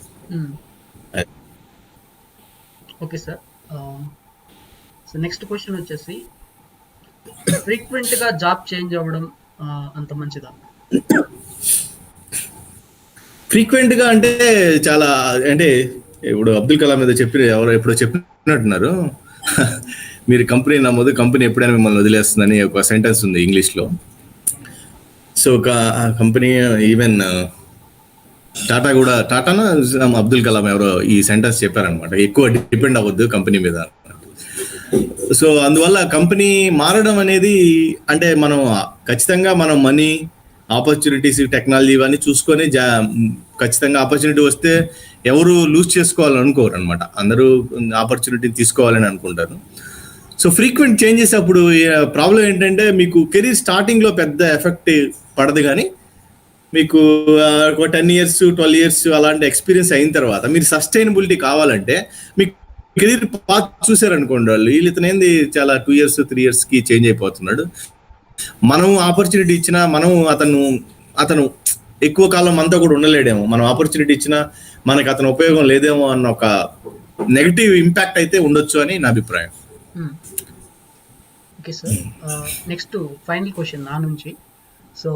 Okay sir. So next question వచ్చేసి, ఫ్రీక్వెంట్గా జాబ్ చేంజ్ అవ్వడం అంత మంచిదా? ఫ్రీక్వెంట్గా అంటే చాలా, అంటే ఇప్పుడు అబ్దుల్ కలాం మీద ఎప్పుడో చెప్పినట్టున్నారు, మీరు కంపెనీ నమ్మదు, కంపెనీ ఎప్పుడైనా మిమ్మల్ని వదిలేస్తుందని ఒక సెంటెన్స్ ఉంది ఇంగ్లీష్లో. సో ఒక కంపెనీ ఈవెన్ టాటానా అబ్దుల్ కలాం ఎవరో ఈ సెంటెన్స్ చెప్పారనమాట, ఎక్కువ డిపెండ్ అవ్వద్దు కంపెనీ మీద. సో అందువల్ల కంపెనీ మారడం అనేది అంటే మనం ఖచ్చితంగా మనం మనీ, ఆపర్చునిటీస్, టెక్నాలజీ ఇవన్నీ చూసుకొని ఖచ్చితంగా ఆపర్చునిటీ వస్తే ఎవరు లూజ్ చేసుకోవాలని అనుకోరు అనమాట, అందరూ ఆపర్చునిటీని తీసుకోవాలని అనుకుంటారు. సో ఫ్రీక్వెంట్ చేంజెస్ అప్పుడు ప్రాబ్లం ఏంటంటే మీకు కెరీర్ స్టార్టింగ్లో పెద్ద ఎఫెక్ట్ పడదు, కానీ మీకు ఒక 10 years 12 years అలాంటి ఎక్స్పీరియన్స్ అయిన తర్వాత మీరు సస్టైనబిలిటీ కావాలంటే మీకు కెరీర్ పాత్ చూసారనుకోండి, వాళ్ళు ఇతను ఏంది చాలా 2 years 3 years చేంజ్ అయిపోతున్నాడు, మనం ఆపర్చునిటీ ఇచ్చినా అతను ఎక్కువ కాలం అంతా కూడా ఉండలేడేమో, మనం ఆపర్చునిటీ ఇచ్చినా మనకు అతను ఉపయోగం లేదేమో అన్న ఒక నెగటివ్ ఇంపాక్ట్ అయితే ఉండొచ్చు అని నా అభిప్రాయం. Okay sir. Next final question నా నుంచి. సో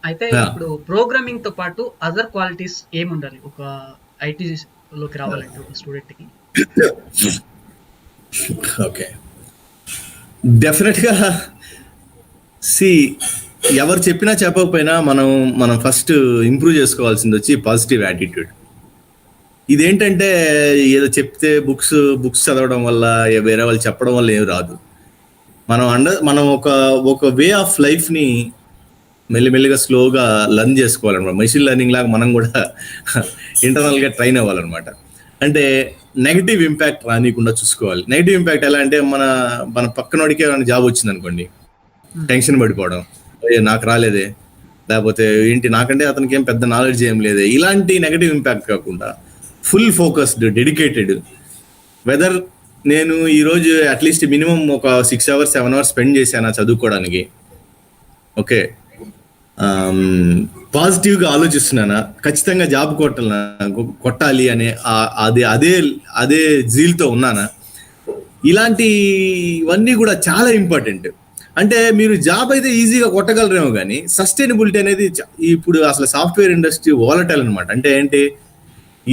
అయితే ఇప్పుడు ప్రోగ్రామింగ్ తో పాటు అదర్ క్వాలిటీస్ ఏముండాలి ఒక ఐటీ లోకి రావాలంటే ఒక స్టూడెంట్ కి? ఓకే, డెఫినెట్గా ఎవరు చెప్పినా చెప్పకపోయినా మనం ఫస్ట్ ఇంప్రూవ్ చేసుకోవాల్సింది వచ్చి పాజిటివ్ యాటిట్యూడ్. ఇదేంటంటే ఏదో చెప్తే బుక్స్ చదవడం వల్ల వేరే వాళ్ళు చెప్పడం వల్ల ఏమి రాదు. మనం ఒక వే ఆఫ్ లైఫ్ని మెల్లిమెల్లిగా స్లోగా లర్న్ చేసుకోవాలన్నమాట. మెషిన్ లెర్నింగ్ లాగా మనం కూడా ఇంటర్నల్గా ట్రైన్ అవ్వాలన్నమాట. అంటే నెగిటివ్ ఇంపాక్ట్ రానికుండా చూసుకోవాలి. నెగిటివ్ ఇంపాక్ట్ ఎలా అంటే మన పక్కనోడికే జాబ్ వచ్చింది అనుకోండి, టెన్షన్ పడిపోవడం, నాకు రాలేదే, లేకపోతే ఏంటి నాకంటే అతనికి ఏం పెద్ద నాలెడ్జ్ ఏం లేదే, ఇలాంటి నెగిటివ్ ఇంపాక్ట్ కాకుండా ఫుల్ ఫోకస్డ్, డెడికేటెడ్, వెదర్ నేను ఈరోజు అట్లీస్ట్ మినిమం ఒక 6 hours 7 hours స్పెండ్ చేశాను చదువుకోవడానికి, ఓకే, పాజిటివ్గా ఆలోచిస్తున్నానా, ఖచ్చితంగా జాబ్ కొట్టాలి అనే అదే జీల్తో ఉన్నానా, ఇలాంటివన్నీ కూడా చాలా ఇంపార్టెంట్. అంటే మీరు జాబ్ అయితే ఈజీగా కొట్టగలరేమో కానీ సస్టైనబిలిటీ అనేది ఇప్పుడు అసలు సాఫ్ట్వేర్ ఇండస్ట్రీ వాలటైల్ అనమాట. అంటే ఏంటి,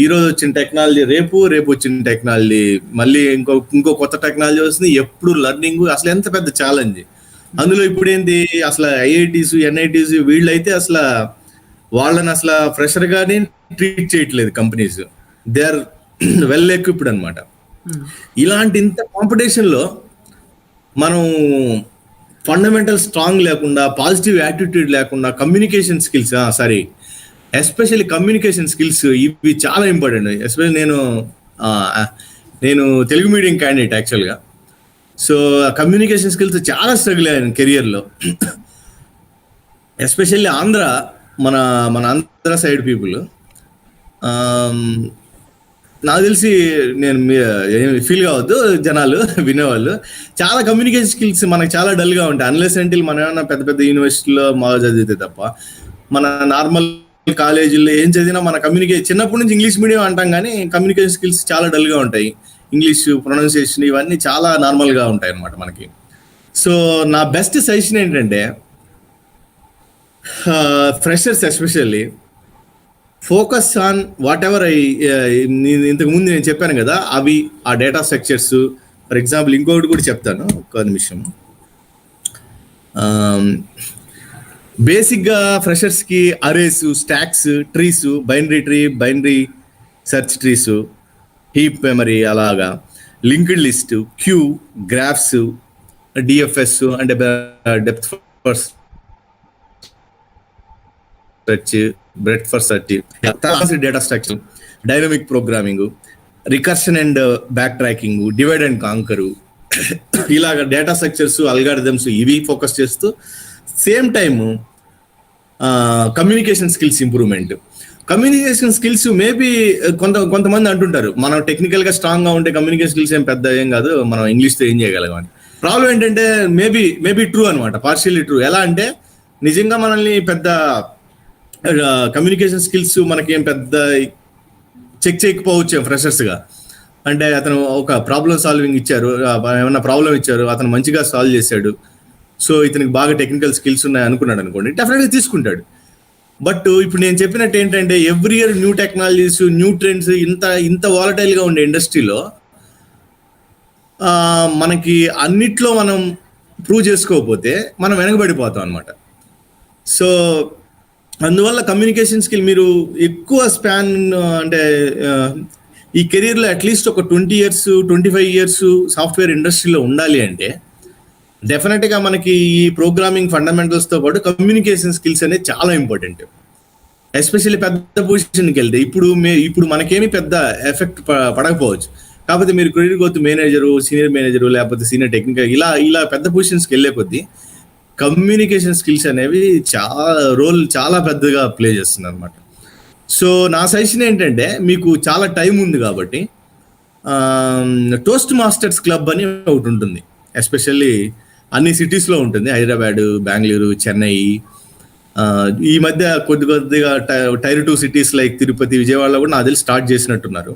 ఈరోజు వచ్చిన టెక్నాలజీ రేపు వచ్చిన టెక్నాలజీ మళ్ళీ ఇంకో కొత్త టెక్నాలజీ వస్తుంది, ఎప్పుడు లర్నింగ్, అసలు ఎంత పెద్ద ఛాలెంజ్. అందులో ఇప్పుడు ఏంటి, అసలు ఐఐటీస్ ఎన్ఐటీస్ వీళ్ళైతే అసలు వాళ్ళని అసలు ఫ్రెషర్ గానే ట్రీట్ చేయట్లేదు companies, they are well equipped అనమాట. ఇలాంటి ఇంత కాంపిటీషన్లో మనం ఫండమెంటల్ స్ట్రాంగ్ లేకుండా, పాజిటివ్ యాటిట్యూడ్ లేకుండా, communication skills especially communication skills ఇవి చాలా ఇంపార్టెంట్. ఎస్పెషల్లీ నేను తెలుగు మీడియం క్యాండిడేట్ యాక్చువల్గా. సో కమ్యూనికేషన్ స్కిల్స్ చాలా స్ట్రగుల్ అయ్యాను కెరియర్లో. ఎస్పెషల్లీ మన ఆంధ్ర సైడ్ పీపుల్, నాకు తెలిసి నేను ఫీల్ కావద్దు జనాలు వినేవాళ్ళు, చాలా కమ్యూనికేషన్ స్కిల్స్ మనకు చాలా డల్గా ఉంటాయి. అన్లెస్ అంటిల్ మనం ఏమన్నా పెద్ద యూనివర్సిటీలో బాగా చదివితే తప్ప, మన నార్మల్ కాలేజీల్లో ఏం చదివినా మన చిన్నప్పటి నుంచి ఇంగ్లీష్ మీడియం అంటాం కానీ కమ్యూనికేషన్ స్కిల్స్ చాలా డల్గా ఉంటాయి. ఇంగ్లీష్ ప్రొనౌన్సియేషన్ ఇవన్నీ చాలా నార్మల్గా ఉంటాయి అన్నమాట మనకి. సో నా బెస్ట్ సజెషన్ ఏంటంటే, freshers especially focus on what ever ఇంతకుముందు నేను చెప్పాను కదా, అవి ఆ డేటా స్ట్రక్చర్స్. ఫర్ ఎగ్జాంపుల్ ఇంకొకటి కూడా చెప్తాను, ఒక నిమిషం. బేసిక్గా ఫ్రెషర్స్కి arrays, stacks, trees, binary search trees, heap memory, అలాగా linked list, queue, graphs, DFS అంటే depth first search, breadth first search, data structure, dynamic programming, recursion and backtracking, divide and conquer, ఇలాగ డేటా స్ట్రక్చర్స్, అల్గారిథమ్స్ ఇవి focus చేస్తూ same time communication skills improvement. Communication skills maybe కొంతమంది అంటుంటారు మనం టెక్నికల్గా స్ట్రాంగ్గా ఉంటే కమ్యూనికేషన్ స్కిల్స్ ఏం కాదు, మనం ఇంగ్లీష్తో ఏం చేయగలం అని. ప్రాబ్లం ఏంటంటే మేబీ ట్రూ అనమాట, పార్షియల్లీ ట్రూ. ఎలా అంటే నిజంగా మనల్ని పెద్ద కమ్యూనికేషన్ స్కిల్స్ మనకేం పెద్ద చెక్ చేయకపోవచ్చు ఫ్రెషర్స్గా. అంటే అతను ఒక ప్రాబ్లం సాల్వింగ్ ఇచ్చారు, ఏమన్నా ప్రాబ్లం ఇచ్చారు, అతను మంచిగా సాల్వ్ చేశాడు, సో ఇతనికి బాగా టెక్నికల్ స్కిల్స్ ఉన్నాయి అనుకున్నాడు అనుకోండి, డెఫినెట్గా తీసుకుంటాడు. బట్ ఇప్పుడు నేను చెప్పినట్టు ఏంటంటే every year new technologies, new trends, ఇంత వాలటైల్గా ఉండే ఇండస్ట్రీలో మనకి అన్నిట్లో మనం ప్రూవ్ చేసుకోకపోతే మనం వెనకబడిపోతాం అనమాట. సో అందువల్ల కమ్యూనికేషన్ స్కిల్ మీరు ఎక్కువ స్పాన్ అంటే ఈ కెరీర్లో అట్లీస్ట్ ఒక 20 years 25 years సాఫ్ట్వేర్ ఇండస్ట్రీలో ఉండాలి అంటే డెఫినెట్గా మనకి ఈ ప్రోగ్రామింగ్ ఫండమెంటల్స్తో పాటు కమ్యూనికేషన్ స్కిల్స్ అనేది చాలా ఇంపార్టెంట్. ఎస్పెషల్లీ పెద్ద పొజిషన్కి వెళ్తే ఇప్పుడు మనకేమి పెద్ద ఎఫెక్ట్ పడకపోవచ్చు, కాకపోతే మీరు career growth manager, senior manager, లేకపోతే సీనియర్ టెక్నికల్ ఇలా పెద్ద పొజిషన్స్కి వెళ్ళే కొద్దీ కమ్యూనికేషన్ స్కిల్స్ అనేవి చాలా పెద్దగా ప్లే చేస్తుంది అనమాట. సో నా సజెషన్ ఏంటంటే మీకు చాలా టైం ఉంది కాబట్టి టోస్ట్ మాస్టర్స్ క్లబ్ అని ఒకటి ఉంటుంది, ఎస్పెషల్లీ అన్ని సిటీస్లో ఉంటుంది, హైదరాబాద్, బెంగళూరు, చెన్నై, ఈ మధ్య కొద్దిగా టైర్ 2 cities లైక్ తిరుపతి, విజయవాడలో కూడా నాకు తెలిసి స్టార్ట్ చేసినట్టున్నారు.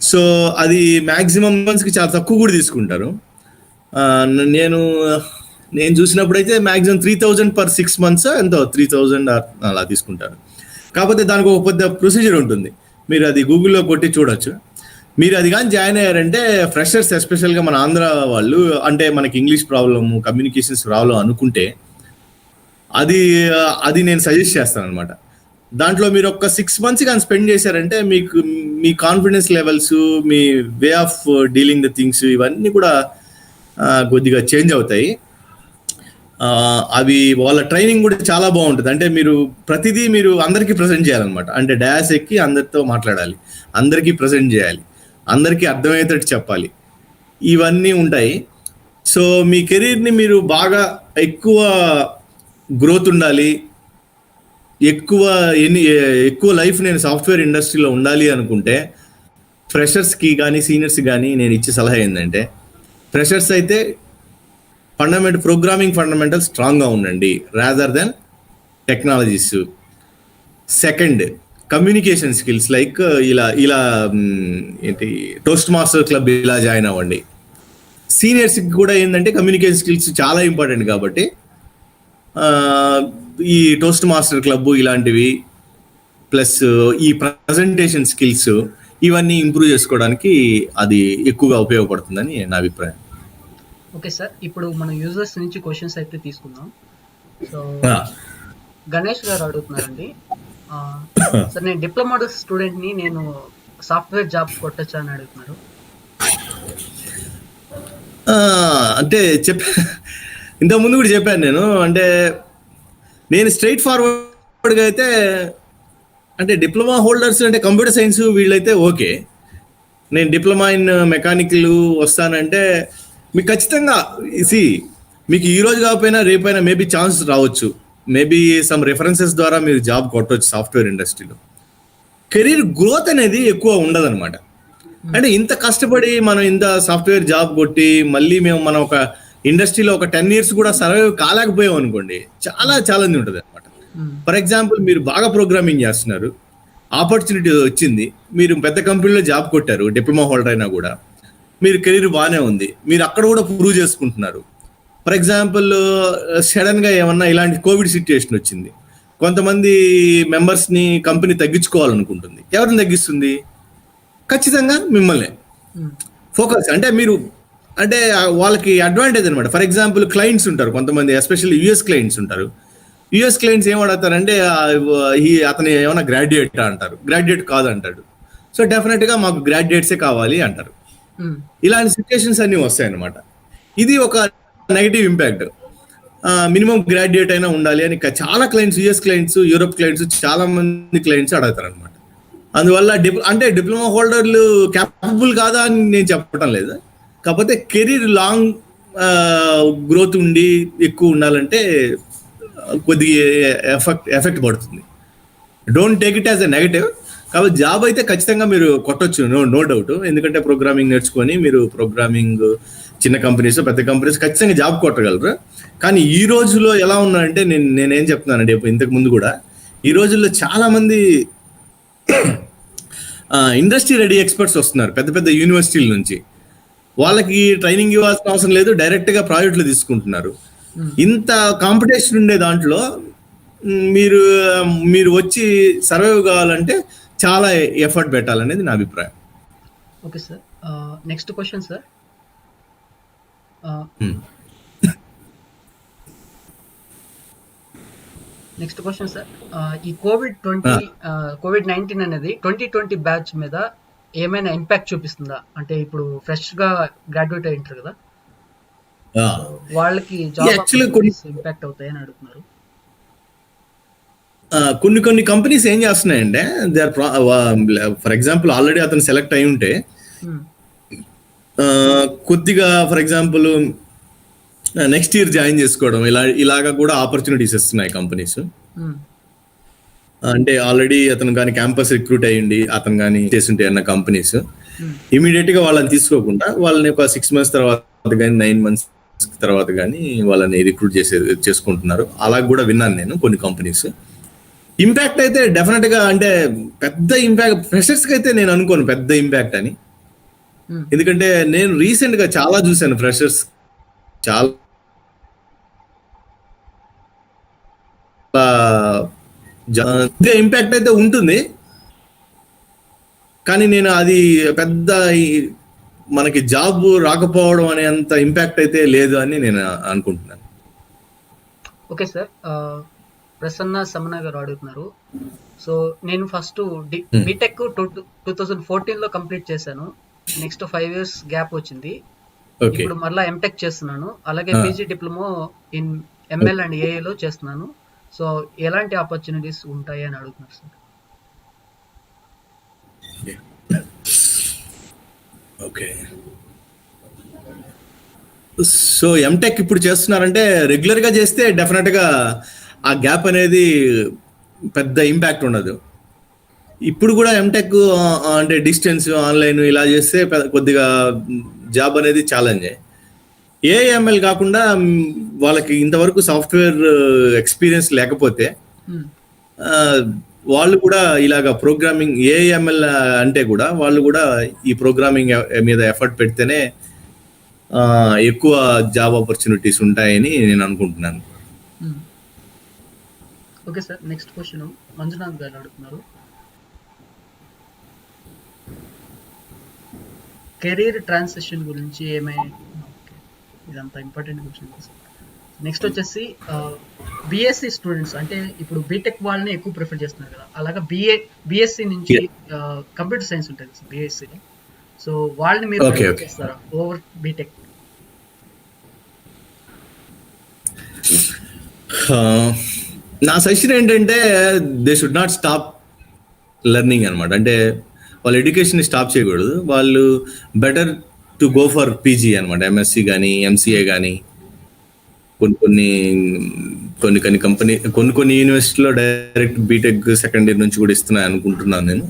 సో అది మ్యాక్సిమం మంత్స్కి చాలా తక్కువ కూడా తీసుకుంటారు. నేను చూసినప్పుడైతే మ్యాక్సిమం 3,000 per 6 months ఎంతో 3,000 అలా తీసుకుంటారు. కాకపోతే దానికి ఒక పెద్ద ప్రొసీజర్ ఉంటుంది, మీరు అది గూగుల్లో కొట్టి చూడొచ్చు. మీరు అది కానీ జాయిన్ అయ్యారంటే ఫ్రెషర్స్, ఎస్పెషల్గా మన ఆంధ్ర వాళ్ళు, అంటే మనకి ఇంగ్లీష్ ప్రాబ్లము, కమ్యూనికేషన్స్ ప్రాబ్లం అనుకుంటే అది నేను సజెస్ట్ చేస్తాను అనమాట. దాంట్లో మీరు ఒక 6 months కానీ స్పెండ్ చేశారంటే మీకు మీ కాన్ఫిడెన్స్ లెవెల్స్, మీ way of dealing the things ఇవన్నీ కూడా కొద్దిగా చేంజ్ అవుతాయి. అవి వాళ్ళ ట్రైనింగ్ కూడా చాలా బాగుంటుంది. అంటే ప్రతిదీ మీరు అందరికీ ప్రజెంట్ చేయాలన్నమాట. అంటే డాష్ ఎక్కి అందరితో మాట్లాడాలి, అందరికీ ప్రజెంట్ చేయాలి, అందరికీ అర్థమయ్యేటట్టు చెప్పాలి, ఇవన్నీ ఉంటాయి. సో మీ కెరీర్ని మీరు బాగా ఎక్కువ గ్రోత్ ఉండాలి, ఎక్కువ లైఫ్ నేను సాఫ్ట్వేర్ ఇండస్ట్రీలో ఉండాలి అనుకుంటే ఫ్రెషర్స్కి కానీ సీనియర్స్కి కానీ నేను ఇచ్చే సలహా ఏంటంటే, ఫ్రెషర్స్ అయితే ప్రోగ్రామింగ్ ఫండమెంటల్స్ స్ట్రాంగ్గా ఉండండి rather than technologies. Second, communication skills like ఇలా టోస్ట్ మాస్టర్ క్లబ్ ఇలా జాయిన్ అవ్వండి. సీనియర్స్కి కూడా ఏంటంటే కమ్యూనికేషన్ స్కిల్స్ చాలా ఇంపార్టెంట్ కాబట్టి ఈ టోస్ట్ మాస్టర్ క్లబ్ ఇలాంటివి, ప్లస్ ఈ ప్రజెంటేషన్ స్కిల్స్, ఇవన్నీ ఇంప్రూవ్ చేసుకోవడానికి అది ఎక్కువగా ఉపయోగపడుతుందని నా అభిప్రాయం. ఓకే సార్, ఇప్పుడు మన యూజర్స్ నుంచి క్వశ్చన్స్ అయితే తీసుకుందాం. సో గణేష్ గారు అడుగుతున్నారండి, సార్ నేను డిప్లొమా స్టూడెంట్ని, నేను సాఫ్ట్వేర్ జాబ్ కొట్టచ్చా అని అడుగుతున్నారు. అంటే ఇంతకుముందు కూడా చెప్పాను నేను స్ట్రైట్ ఫార్వర్డ్గా అయితే, అంటే డిప్లొమా హోల్డర్స్ అంటే కంప్యూటర్ సైన్స్ వీళ్ళైతే ఓకే, నేను డిప్లొమా ఇన్ మెకానికల్ వస్తానంటే మీకు ఖచ్చితంగా మీకు ఈ రోజు కాకపోయినా రేపైనా మేబీ ఛాన్స్ రావచ్చు, మేబీ సమ్ రెఫరెన్సెస్ ద్వారా మీరు జాబ్ కొట్టవచ్చు సాఫ్ట్వేర్ ఇండస్ట్రీలో. కెరీర్ గ్రోత్ అనేది ఎక్కువ ఉండదన్నమాట. అంటే ఇంత కష్టపడి మనం ఇంత సాఫ్ట్వేర్ జాబ్ కొట్టి మళ్ళీ మనం ఒక ఇండస్ట్రీలో ఒక 10 years కూడా సర్వైవ్ కాలేకపోయాం అనుకోండి, చాలా ఉంటుంది అనమాట. ఫర్ ఎగ్జాంపుల్, మీరు బాగా ప్రోగ్రామింగ్ చేస్తున్నారు, ఆపర్చునిటీ వచ్చింది, మీరు పెద్ద కంపెనీలో జాబ్ కొట్టారు, డిప్లొమా హోల్డర్ అయినా కూడా మీరు కెరీర్ బాగానే ఉంది, మీరు అక్కడ కూడా ప్రూవ్ చేసుకుంటున్నారు. ఫర్ ఎగ్జాంపుల్, సడన్గా ఏమన్నా ఇలాంటి కోవిడ్ సిచ్యుయేషన్ వచ్చింది, కొంతమంది మెంబర్స్ని కంపెనీ తగ్గించుకోవాలనుకుంటుంది. ఎవరిని తగ్గిస్తుంది? ఖచ్చితంగా మిమ్మల్ని ఫోకస్. అంటే వాళ్ళకి అడ్వాంటేజ్ అనమాట. ఫర్ ఎగ్జాంపుల్, క్లయింట్స్ ఉంటారు కొంతమంది, ఎస్పెషల్లీ యుఎస్ క్లయింట్స్ ఉంటారు. యుఎస్ క్లయింట్స్ ఏం అడుగుతారంటే అతను ఏమైనా గ్రాడ్యుయేట్ అంటారు, గ్రాడ్యుయేట్ కాదంటాడు. సో డెఫినెట్గా మాకు గ్రాడ్యుయేట్సే కావాలి అంటారు. ఇలాంటి సిచ్యుయేషన్స్ అన్నీ వస్తాయన్నమాట. ఇది ఒక నెగిటివ్ ఇంపాక్ట్. మినిమం గ్రాడ్యుయేట్ అయినా ఉండాలి అని చాలా clients, US clients, Europe clients, చాలా మంది క్లయింట్స్ అడుగుతారు అనమాట. అందువల్ల డిప్లొమా హోల్డర్లు క్యాపబుల్ కాదా అని నేను చెప్పడం లేదు, కాకపోతే కెరీర్ లాంగ్ గ్రోత్ ఉండి ఎక్కువ ఉండాలంటే కొద్దిగా ఎఫెక్ట్ పడుతుంది. Don't take it as a negative. కాబట్టి జాబ్ అయితే ఖచ్చితంగా మీరు కొట్టొచ్చు, నో డౌట్. ఎందుకంటే ప్రోగ్రామింగ్ నేర్చుకొని మీరు ప్రోగ్రామింగ్ చిన్న కంపెనీస్ పెద్ద కంపెనీస్ ఖచ్చితంగా జాబ్ కొట్టగలరు. కానీ ఈ రోజులో ఎలా ఉన్నాయంటే నేనేం చెప్తున్నానండి, ఇంతకు ముందు కూడా ఈ రోజుల్లో చాలా మంది ఇండస్ట్రీ రెడీ ఎక్స్పర్ట్స్ వస్తున్నారు పెద్ద పెద్ద యూనివర్సిటీల నుంచి. వాళ్ళకి ట్రైనింగ్ ఇవ్వాల్సిన అవసరం లేదు, డైరెక్ట్గా ప్రాజెక్టులు తీసుకుంటున్నారు. ఇంత కాంపిటీషన్ ఉండే దాంట్లో మీరు మీరు వచ్చి సర్వైవ్ కావాలంటే చాలా ఎఫర్ట్ పెట్టాలనేది నా అభిప్రాయం. Okay sir, next question sir. Next question sir, ఈ కోవిడ్-19 అనేది 2020 బ్యాచ్ మీద ఏమైనా ఇంపాక్ట్ చూపిస్తుందా? అంటే ఇప్పుడు ఫ్రెష్ గా గ్రాడ్యుయేట్ అయి ఉంటారు కదా, వాళ్ళకి జాబ్ ఇంపాక్ట్ అవుతాయని అడుగుతున్నారు. కొన్ని కంపెనీస్ ఏం చేస్తున్నాయంటే they are for example already అతను సెలెక్ట్ అయి ఉంటే కొద్దిగా for example next year join చేసుకోవడం ఇలాగా కూడా ఆపర్చునిటీస్ ఇస్తున్నాయి కంపెనీస్. అంటే ఆల్రెడీ అతను కానీ క్యాంపస్ రిక్రూట్ అయ్యింది, అతను కానీ చేస్తుంటే అన్న కంపెనీస్ ఇమీడియట్ గా వాళ్ళని తీసుకోకుండా వాళ్ళని ఒక 6 months తర్వాత కానీ 9 months తర్వాత కానీ వాళ్ళని రిక్రూట్ చేసుకుంటున్నారు. అలా కూడా విన్నాను నేను కొన్ని కంపెనీస్. ఇంపాక్ట్ అయితే డెఫినెట్ గా, అంటే పెద్ద ఇంపాక్ట్ ఫ్రెషర్స్ కి అయితే నేను అనుకోను పెద్ద ఇంపాక్ట్ అని. ఎందుకంటే నేను రీసెంట్ గా చాలా చూశాను ఫ్రెషర్స్ చాలా ఇంపాక్ట్ అయితే ఉంటుంది. కానీ నేను అది పెద్ద మనకి జాబ్ రాకపోవడం అనే అంత ఇంపాక్ట్ అయితే లేదు అని నేను అనుకుంటున్నాను. ఓకే సార్, ప్రసన్న సమన గారు అడుగుతున్నారు. సో నేను ఫస్ట్ బీటెక్ 2014 లో కంప్లీట్ చేశాను. నెక్స్ట్ 5 years గ్యాప్ వచ్చింది. ఇప్పుడు మళ్ళీ ఎంటెక్ చేస్తున్నాను. అలాగే PG diploma in ML and ఏఏ లో చేస్తున్నాను. సో ఎలాంటి ఆపర్చునిటీస్ ఉంటాయి అని అడుగుతున్నారు సార్. ఓకే, సో ఎంటెక్ ఇప్పుడు చేస్తున్నారంటే రెగ్యులర్ గా చేస్తే డెఫినెట్ గా ఆ గ్యాప్ అనేది పెద్ద ఇంపాక్ట్ ఉండదు. ఇప్పుడు కూడా ఎంటెక్ అంటే డిస్టెన్స్ ఆన్లైన్ ఇలా చేస్తే కొద్దిగా జాబ్ అనేది ఛాలెంజే. ఏఎంఎల్ కాకుండా వాళ్ళకి ఇంతవరకు సాఫ్ట్వేర్ ఎక్స్పీరియన్స్ లేకపోతే వాళ్ళు కూడా ఇలాగ ప్రోగ్రామింగ్ ఏఎంఎల్ అంటే కూడా వాళ్ళు కూడా ఈ ప్రోగ్రామింగ్ మీద ఎఫర్ట్ పెడితేనే ఎక్కువ జాబ్ ఆపర్చునిటీస్ ఉంటాయని నేను అనుకుంటున్నాను. Okay sir, next question Manjunath గారు అడుగుతున్నారు. కెరీర్ ట్రాన్సిషన్ గురించి ఇదంతా ఇంపార్టెంట్ క్వశ్చన్. నెక్స్ట్ వచ్చేసి బిఎస్సి స్టూడెంట్స్, అంటే ఇప్పుడు బీటెక్ వాళ్ళని ఎక్కువ ప్రిఫర్ చేస్తున్నారు కదా, అలాగా బిఎస్సి నుంచి కంప్యూటర్ సైన్స్ ఉంటుంది సార్ బిఎస్సిలో. సో వాళ్ళని మీరు ప్రిఫర్ చేస్తారా ఓవర్ బీటెక్? నా సజెషన్ ఏంటంటే they should not stop learning అనమాట. అంటే వాళ్ళ ఎడ్యుకేషన్ స్టాప్ చేయకూడదు. వాళ్ళు better to go for PG అనమాట. ఎంఎస్సి కానీ ఎంసీఏ కానీ కొన్ని యూనివర్సిటీలో డైరెక్ట్ బీటెక్ సెకండ్ ఇయర్ నుంచి కూడా ఇస్తున్నాయి అనుకుంటున్నాను నేను,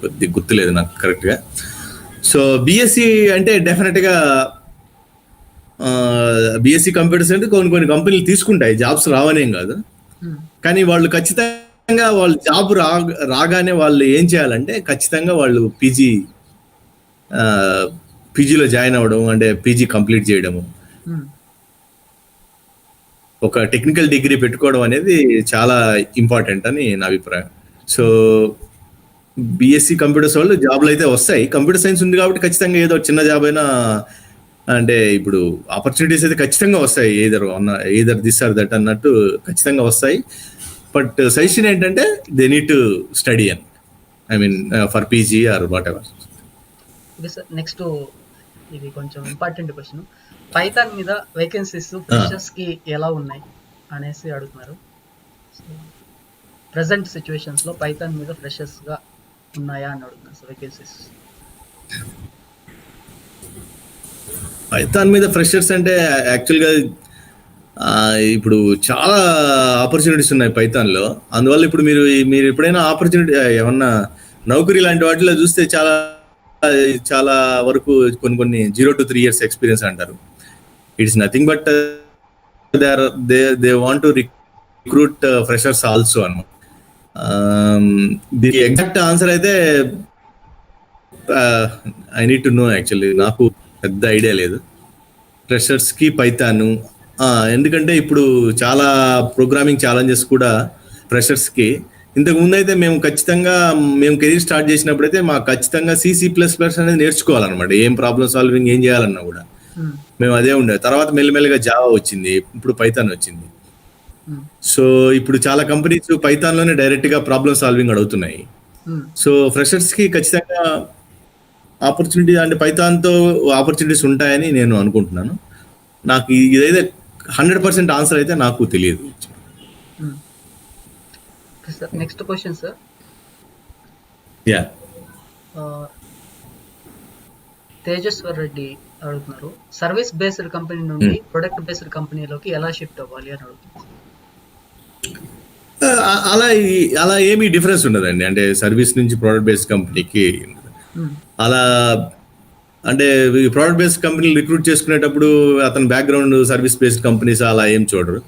కొద్దిగా గుర్తులేదు నాకు కరెక్ట్గా. సో బిఎస్సి అంటే డెఫినెట్గా బిఎస్సి కంప్యూటర్స్ అంటే కొన్ని కంపెనీలు తీసుకుంటాయి, జాబ్స్ రావనేం కాదు. కానీ వాళ్ళు ఖచ్చితంగా వాళ్ళు జాబ్ రాగానే వాళ్ళు ఏం చేయాలంటే ఖచ్చితంగా వాళ్ళు పీజీలో జాయిన్ అవ్వడం, అంటే పీజీ కంప్లీట్ చేయడము, ఒక టెక్నికల్ డిగ్రీ పెట్టుకోవడం అనేది చాలా ఇంపార్టెంట్ అని నా అభిప్రాయం. సో బిఎస్సి కంప్యూటర్స్ వాళ్ళు జాబ్లు అయితే వస్తాయి. కంప్యూటర్ సైన్స్ ఉంది కాబట్టి ఖచ్చితంగా ఏదో చిన్న జాబ్ అయినా, అంటే ఇప్పుడు ఆపర్చునిటీస్ అయితే ఖచ్చితంగా వస్తాయి, ఎయిదర్ దిస్ ఆర్ దట్ అన్నట్టు ఖచ్చితంగా వస్తాయి. బట్ సజెషన్ ఏంటంటే దే నీడ్ టు స్టడీ అని, I mean for PG are what ever. Okay sir, next ఇది కొంచెం ఇంపార్టెంట్ క్వశ్చన్. పైథాన్ మీద వేకెన్సీస్ ఫ్రెషర్స్ కి ఎలా ఉన్నాయి అనేసి అడుగుతున్నారు. ప్రెసెంట్ సిచ్యువేషన్స్ లో పైథాన్ మీద ఫ్రెషర్స్ గా ఉన్నాయా అని అడుగుతున్నారు సార్ వేకెన్సీస్. పైథాన్ మీద ఫ్రెషర్స్ అంటే యాక్చువల్గా ఇప్పుడు చాలా ఆపర్చునిటీస్ ఉన్నాయి పైథాన్లో. అందువల్ల ఇప్పుడు మీరు ఎప్పుడైనా ఆపర్చునిటీ ఏమన్నా నౌకరీ లాంటి వాటిలో చూస్తే చాలా చాలా వరకు కొన్ని 0 to 3 years ఎక్స్పీరియన్స్ అంటారు. It's nothing but they want to recruit freshers also అన్నమాట. దీనికి ఎగ్జాక్ట్ ఆన్సర్ అయితే I need to know. Actually నాకు పెద్ద ఐడియా లేదు ఫ్రెషర్స్కి పైథాను. ఎందుకంటే ఇప్పుడు చాలా ప్రోగ్రామింగ్ ఛాలెంజెస్ కూడా ఫ్రెషర్స్కి. ఇంతకు ముందు అయితే మేము కెరీర్ స్టార్ట్ చేసినప్పుడైతే మాకు ఖచ్చితంగా C++ అనేది నేర్చుకోవాలన్నమాట. ఏం ప్రాబ్లమ్ సాల్వింగ్ ఏం చేయాలన్నా కూడా మేము అదే ఉండేది. తర్వాత మెల్లిమెల్లిగా జావా వచ్చింది, ఇప్పుడు పైథాన్ వచ్చింది. సో ఇప్పుడు చాలా కంపెనీస్ పైథాన్లోనే డైరెక్ట్గా ప్రాబ్లమ్ సాల్వింగ్ అడుగుతున్నాయి. సో ఫ్రెషర్స్కి ఖచ్చితంగా ఆపర్చునిటీ అంటే పైథాన్తో ఆపర్చునిటీస్ ఉంటాయని నేను అనుకుంటున్నాను. నాకు ఇదైతే 100% ఆన్సర్ అయితే నాకు తెలియదు. Next question sir. Yeah, Tejaswar Reddy అడుగుతున్నారు, సర్వీస్ బేస్డ్ కంపెనీ నుండి ప్రొడక్ట్ బేస్డ్ కంపెనీలోకి ఎలా షిఫ్ట్ అవ్వాలి అని అడుగుతున్నారు. అలా ఏమీ డిఫరెన్స్ ఉండదండి. అంటే సర్వీస్ నుంచి ప్రోడక్ట్ బేస్డ్ కంపెనీకి అలా అంటే ప్రోడక్ట్ బేస్డ్ కంపెనీలు రిక్రూట్ చేసుకునేటప్పుడు అతని బ్యాక్గ్రౌండ్ సర్వీస్ బేస్డ్ కంపెనీస్ అలా ఏం చూడరు.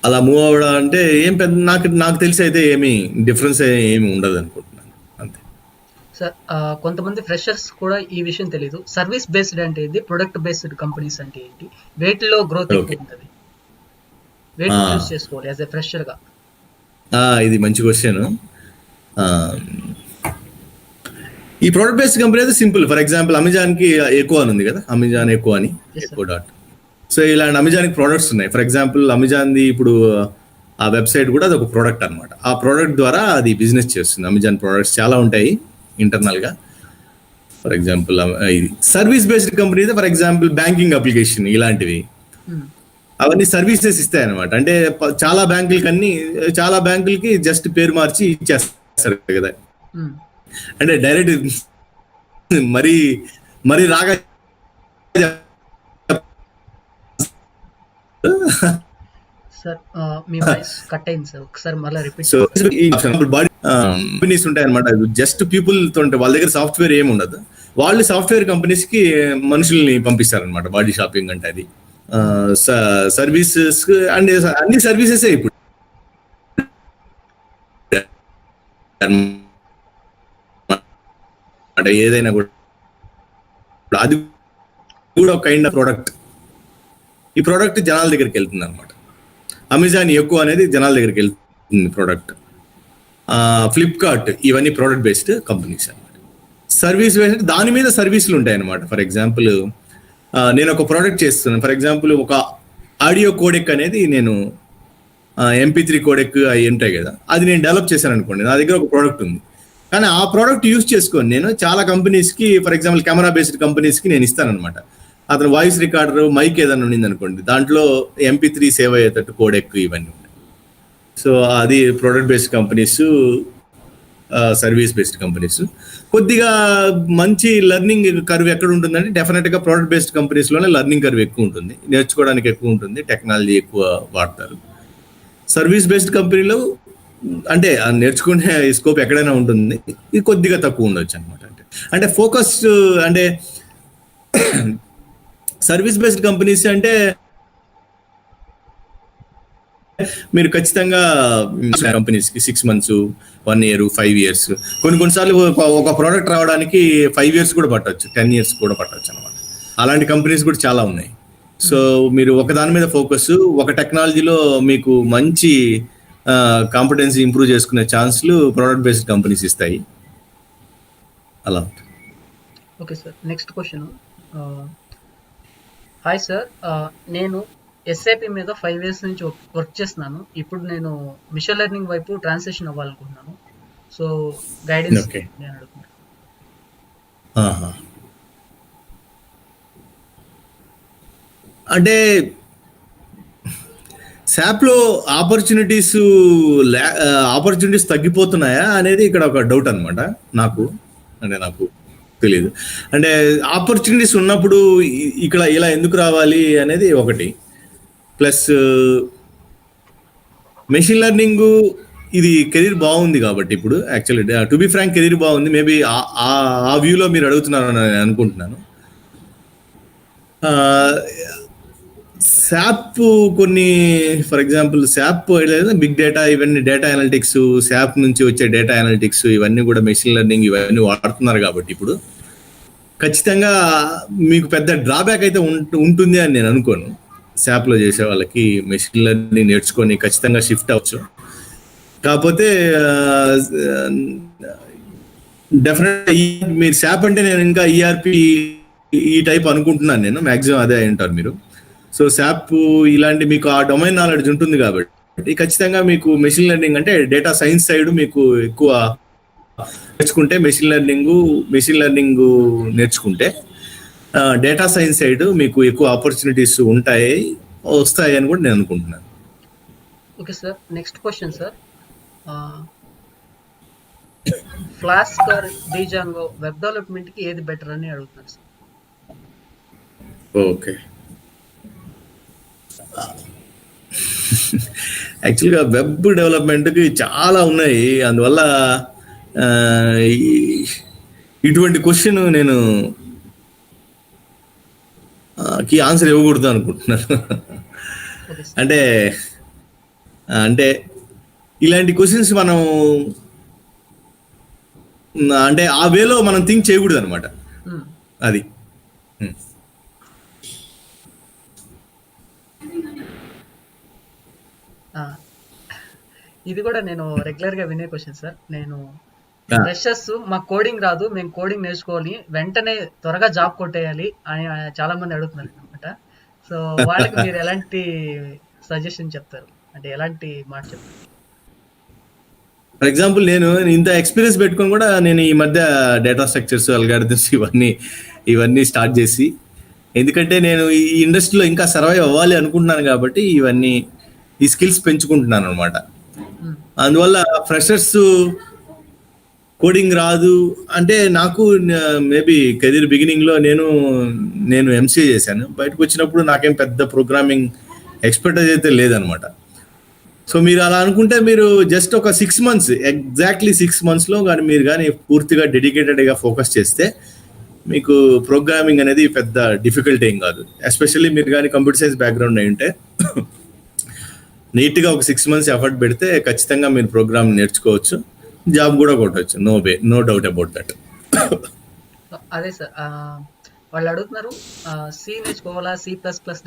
అలా మూవ్ అవ్వడం అంటే ఏం పెద్ద నాకు తెలిసి అయితే ఏమీ డిఫరెన్స్ ఏమి ఉండదు అనుకుంటున్నాను. అంతే సార్. కొంతమంది ఫ్రెషర్స్ కూడా ఈ విషయం తెలియదు. సర్వీస్ బేస్డ్ అంటే ఏంటి, ప్రొడక్ట్ బేస్డ్ కంపెనీస్ అంటే ఏంటి, వేటిలో గ్రోత్ ఎక్కువ ఉంటుంది, వేటి చూస్ చేసుకోవాలి యాజ్ ఎ ఫ్రెషర్ గా? ఇది మంచి క్వశ్చన్. ఈ ప్రోడక్ట్ బేస్డ్ కంపెనీ అయితే సింపుల్. ఫర్ ఎగ్జాంపుల్ అమెజాన్కి ఎక్కువ అని ఉంది కదా, అమెజాన్ ఎక్కువ అని ఎక్కువ డాట్. సో ఇలాంటి అమెజాన్కి ప్రోడక్ట్స్ ఉన్నాయి. ఫర్ ఎగ్జాంపుల్ అమెజాన్ది ఇప్పుడు ఆ వెబ్సైట్ కూడా అది ఒక ప్రోడక్ట్ అనమాట. ఆ ప్రోడక్ట్ ద్వారా అది బిజినెస్ చేస్తుంది. అమెజాన్ ప్రోడక్ట్స్ చాలా ఉంటాయి ఇంటర్నల్గా. ఫర్ ఎగ్జాంపుల్ ఇది సర్వీస్ బేస్డ్ కంపెనీ అయితే ఫర్ ఎగ్జాంపుల్ బ్యాంకింగ్ అప్లికేషన్ ఇలాంటివి అవన్నీ సర్వీసెస్ ఇస్తాయి అనమాట. అంటే చాలా బ్యాంకులకి జస్ట్ పేరు మార్చి ఇచ్చేస్తారు కదా. అంటే డైరెక్ట్ మరి రాగా సార్ మీ వాయిస్ కట్ అయింది సార్, ఒకసారి మళ్ళీ రిపీట్. సో బాడీ కంపెనీస్ ఉంటాయి అనమాట. జస్ట్ పీపుల్ తో ఉంటాయి, వాళ్ళ దగ్గర సాఫ్ట్వేర్ ఏమి ఉండదు. వాళ్ళు సాఫ్ట్వేర్ కంపెనీస్ కి మనుషుల్ని పంపిస్తారనమాట. బాడీ షాపింగ్ అంటే అది సర్వీసెస్ అండ్ అన్ని సర్వీసెస్ ఇప్పుడు అంటే ఏదైనా కూడా అది కూడా ఒక కైండ్ ఆఫ్ ప్రోడక్ట్. ఈ ప్రోడక్ట్ జనాల దగ్గరికి వెళ్తుంది అనమాట. అమెజాన్ ఎక్కువ అనేది జనాల దగ్గరికి వెళ్తుంది ప్రోడక్ట్. ఫ్లిప్కార్ట్ ఇవన్నీ ప్రోడక్ట్ బేస్డ్ కంపెనీస్ అనమాట. సర్వీస్ బేస్డ్ దాని మీద సర్వీసులు ఉంటాయి అనమాట. ఫర్ ఎగ్జాంపుల్ నేను ఒక ప్రోడక్ట్ చేస్తున్నాను. ఫర్ ఎగ్జాంపుల్ ఒక ఆడియో కోడెక్ అనేది నేను MP3 కోడెక్ అవి ఉంటాయి కదా, అది నేను డెవలప్ చేశాను అనుకోండి. నా దగ్గర ఒక ప్రోడక్ట్ ఉంది, కానీ ఆ ప్రోడక్ట్ యూజ్ చేసుకొని నేను చాలా కంపెనీస్కి, ఫర్ ఎగ్జాంపుల్ కెమెరా బేస్డ్ కంపెనీస్కి నేను ఇస్తాను అనమాట. అతను వాయిస్ రికార్డర్ మైక్ ఏదైనా ఉండింది అనుకోండి, దాంట్లో MP3 సేవ్ అయ్యేటట్టు కోడెక్ ఇవన్నీ ఉంటాయి. సో అది product based companies. Service based companies కొద్దిగా మంచి లెర్నింగ్ కర్వ్ ఎక్కడ ఉంటుందంటే డెఫినెట్గా ప్రోడక్ట్ బేస్డ్ కంపెనీస్లోనే లెర్నింగ్ కర్వ్ ఎక్కువ ఉంటుంది, నేర్చుకోవడానికి ఎక్కువ ఉంటుంది, టెక్నాలజీ ఎక్కువ వాడతారు. సర్వీస్ బేస్డ్ కంపెనీలో అంటే నేర్చుకునే స్కోప్ ఎక్కడైనా ఉంటుంది, ఇది కొద్దిగా తక్కువ ఉండొచ్చు అనమాట. అంటే ఫోకస్ అంటే సర్వీస్ బేస్డ్ కంపెనీస్ అంటే మీరు ఖచ్చితంగా కంపెనీస్కి 6 months, 1 year, 5 years, కొన్నిసార్లు ఒక ప్రోడక్ట్ రావడానికి 5 years కూడా పట్టవచ్చు, 10 years కూడా పట్టవచ్చు అనమాట. అలాంటి కంపెనీస్ కూడా చాలా ఉన్నాయి. సో మీరు ఒక దాని మీద ఫోకస్, ఒక టెక్నాలజీలో మీకు మంచి కాంపిటెన్సీ ఇంప్రూవ్ చేసుకునే ఛాన్స్లు ప్రోడక్ట్ బేస్డ్ కంపెనీస్ ఇస్తాయి. అలా. Okay sir. Next question. Hi sir, నేను SAP మీద 5 years నుంచి వర్క్ చేస్తున్నాను. ఇప్పుడు నేను మిషన్ లెర్నింగ్ వైపు ట్రాన్సిషన్ అవ్వాలనుకుంటున్నాను. సో గైడెన్స్ నేను అడుగుతున్నాను. అంటే శాప్లో ఆపర్చునిటీస్ తగ్గిపోతున్నాయా అనేది ఇక్కడ ఒక డౌట్ అనమాట నాకు. తెలియదు. అంటే ఆపర్చునిటీస్ ఉన్నప్పుడు ఇక్కడ ఇలా ఎందుకు రావాలి అనేది ఒకటి. ప్లస్ మెషిన్ లెర్నింగ్ ఇది కెరీర్ బాగుంది కాబట్టి ఇప్పుడు actually to be frank career బాగుంది. మేబీ ఆ వ్యూలో మీరు అడుగుతున్నారు అని నేను అనుకుంటున్నాను. శాప్ కొన్ని for example SAP big data ఇవన్నీ డేటా అనలిటిక్స్, శాప్ నుంచి వచ్చే డేటా అనలిటిక్స్ ఇవన్నీ కూడా మెషిన్ లెర్నింగ్ ఇవన్నీ వాడుతున్నారు కాబట్టి ఇప్పుడు ఖచ్చితంగా మీకు పెద్ద డ్రాబ్యాక్ అయితే ఉంటుంది అని నేను అనుకోను. శాప్లో చేసే వాళ్ళకి మెషిన్ లెర్నింగ్ నేర్చుకొని ఖచ్చితంగా షిఫ్ట్ అవ్వచ్చు. కాకపోతే డెఫినెట్ మీరు శాప్ అంటే నేను ఇంకా ఈఆర్పి ఈ టైప్ అనుకుంటున్నాను నేను. మ్యాక్సిమం అదే అయి ఉంటారు మీరు. సో శాప్ ఇలాంటి మీకు ఆ డొమైన్ నాలెడ్జ్ ఉంటుంది కాబట్టి ఖచ్చితంగా మీకు మెషిన్ లెర్నింగ్ అంటే డేటా సైన్స్ సైడ్ మీకు ఎక్కువ నేర్చుకుంటే మెషిన్ లెర్నింగ్ నేర్చుకుంటే డేటా సైన్స్ సైడ్ మీకు ఎక్కువ ఆపర్చునిటీస్ వస్తాయి అని కూడా నేను అనుకుంటున్నాను. Okay sir, next question sir. Flask or Django web development కి ఏది బెటర్ అని అడుగుతున్నారు సార్. ఓకే, యాక్చువల్గా వెబ్ డెవలప్మెంట్కి చాలా ఉన్నాయి. అందువల్ల ఇటువంటి క్వశ్చన్ నేను కి ఆన్సర్ ఇవ్వకూడదు అనుకుంటున్నాను. అంటే ఇలాంటి క్వశ్చన్స్ మనం అంటే ఆ వేలో మనం థింక్ చేయకూడదు అనమాట. అది ఇది కూడా నేను రెగ్యులర్ గా వినే క్వశ్చన్ సార్. నేను ఫ్రెషర్స్ మాకు కోడింగ్ రాదు, మేము కోడింగ్ నేర్చుకోవాలి, వెంటనే త్వరగా జాబ్ కొట్టేయాలి అని చాలా మంది అడుగుతున్నారు అనమాట. సో వాళ్ళకి మీరు ఎలాంటి సజెషన్ చెప్తారు, అంటే ఎలాంటి మాట చెప్తారు? ఫర్ ఎగ్జాంపుల్ నేను ఇంత ఎక్స్పీరియన్స్ పెట్టుకొని కూడా నేను ఈ మధ్య డేటా స్ట్రక్చర్స్, అల్గారిథమ్స్ ఇవన్నీ స్టార్ట్ చేసి, ఎందుకంటే నేను ఈ ఇండస్ట్రీలో ఇంకా సర్వైవ్ అవ్వాలి అనుకుంటున్నాను కాబట్టి ఈ స్కిల్స్ పెంచుకుంటున్నాను అనమాట. అందువల్ల ఫ్రెషర్స్ కోడింగ్ రాదు అంటే నాకు మేబీ కెరీర్ బిగినింగ్లో నేను ఎంసీఏ చేశాను. బయటకు వచ్చినప్పుడు నాకేం పెద్ద ప్రోగ్రామింగ్ ఎక్స్పర్టైజ్ అయితే లేదనమాట. సో మీరు అలా అనుకుంటే మీరు జస్ట్ ఒక 6 months, ఎగ్జాక్ట్లీ 6 monthsలో కానీ మీరు కానీ పూర్తిగా డెడికేటెడ్గా ఫోకస్ చేస్తే మీకు ప్రోగ్రామింగ్ అనేది పెద్ద డిఫికల్ట్ ఏం కాదు. ఎస్పెషల్లీ మీరు కానీ కంప్యూటర్ సైన్స్ బ్యాక్గ్రౌండ్ అయి ఉంటే నీట్గా ఒక 6 months ఎఫర్ట్ పెడితే ఖచ్చితంగా మీరు ప్రోగ్రామ్ నేర్చుకోవచ్చు, జాబ్ కూడా కొట్టవచ్చు. No doubt about that. అదే సార్, వాళ్ళు అడుగుతున్నారు సి నేర్చుకోవాలా, C++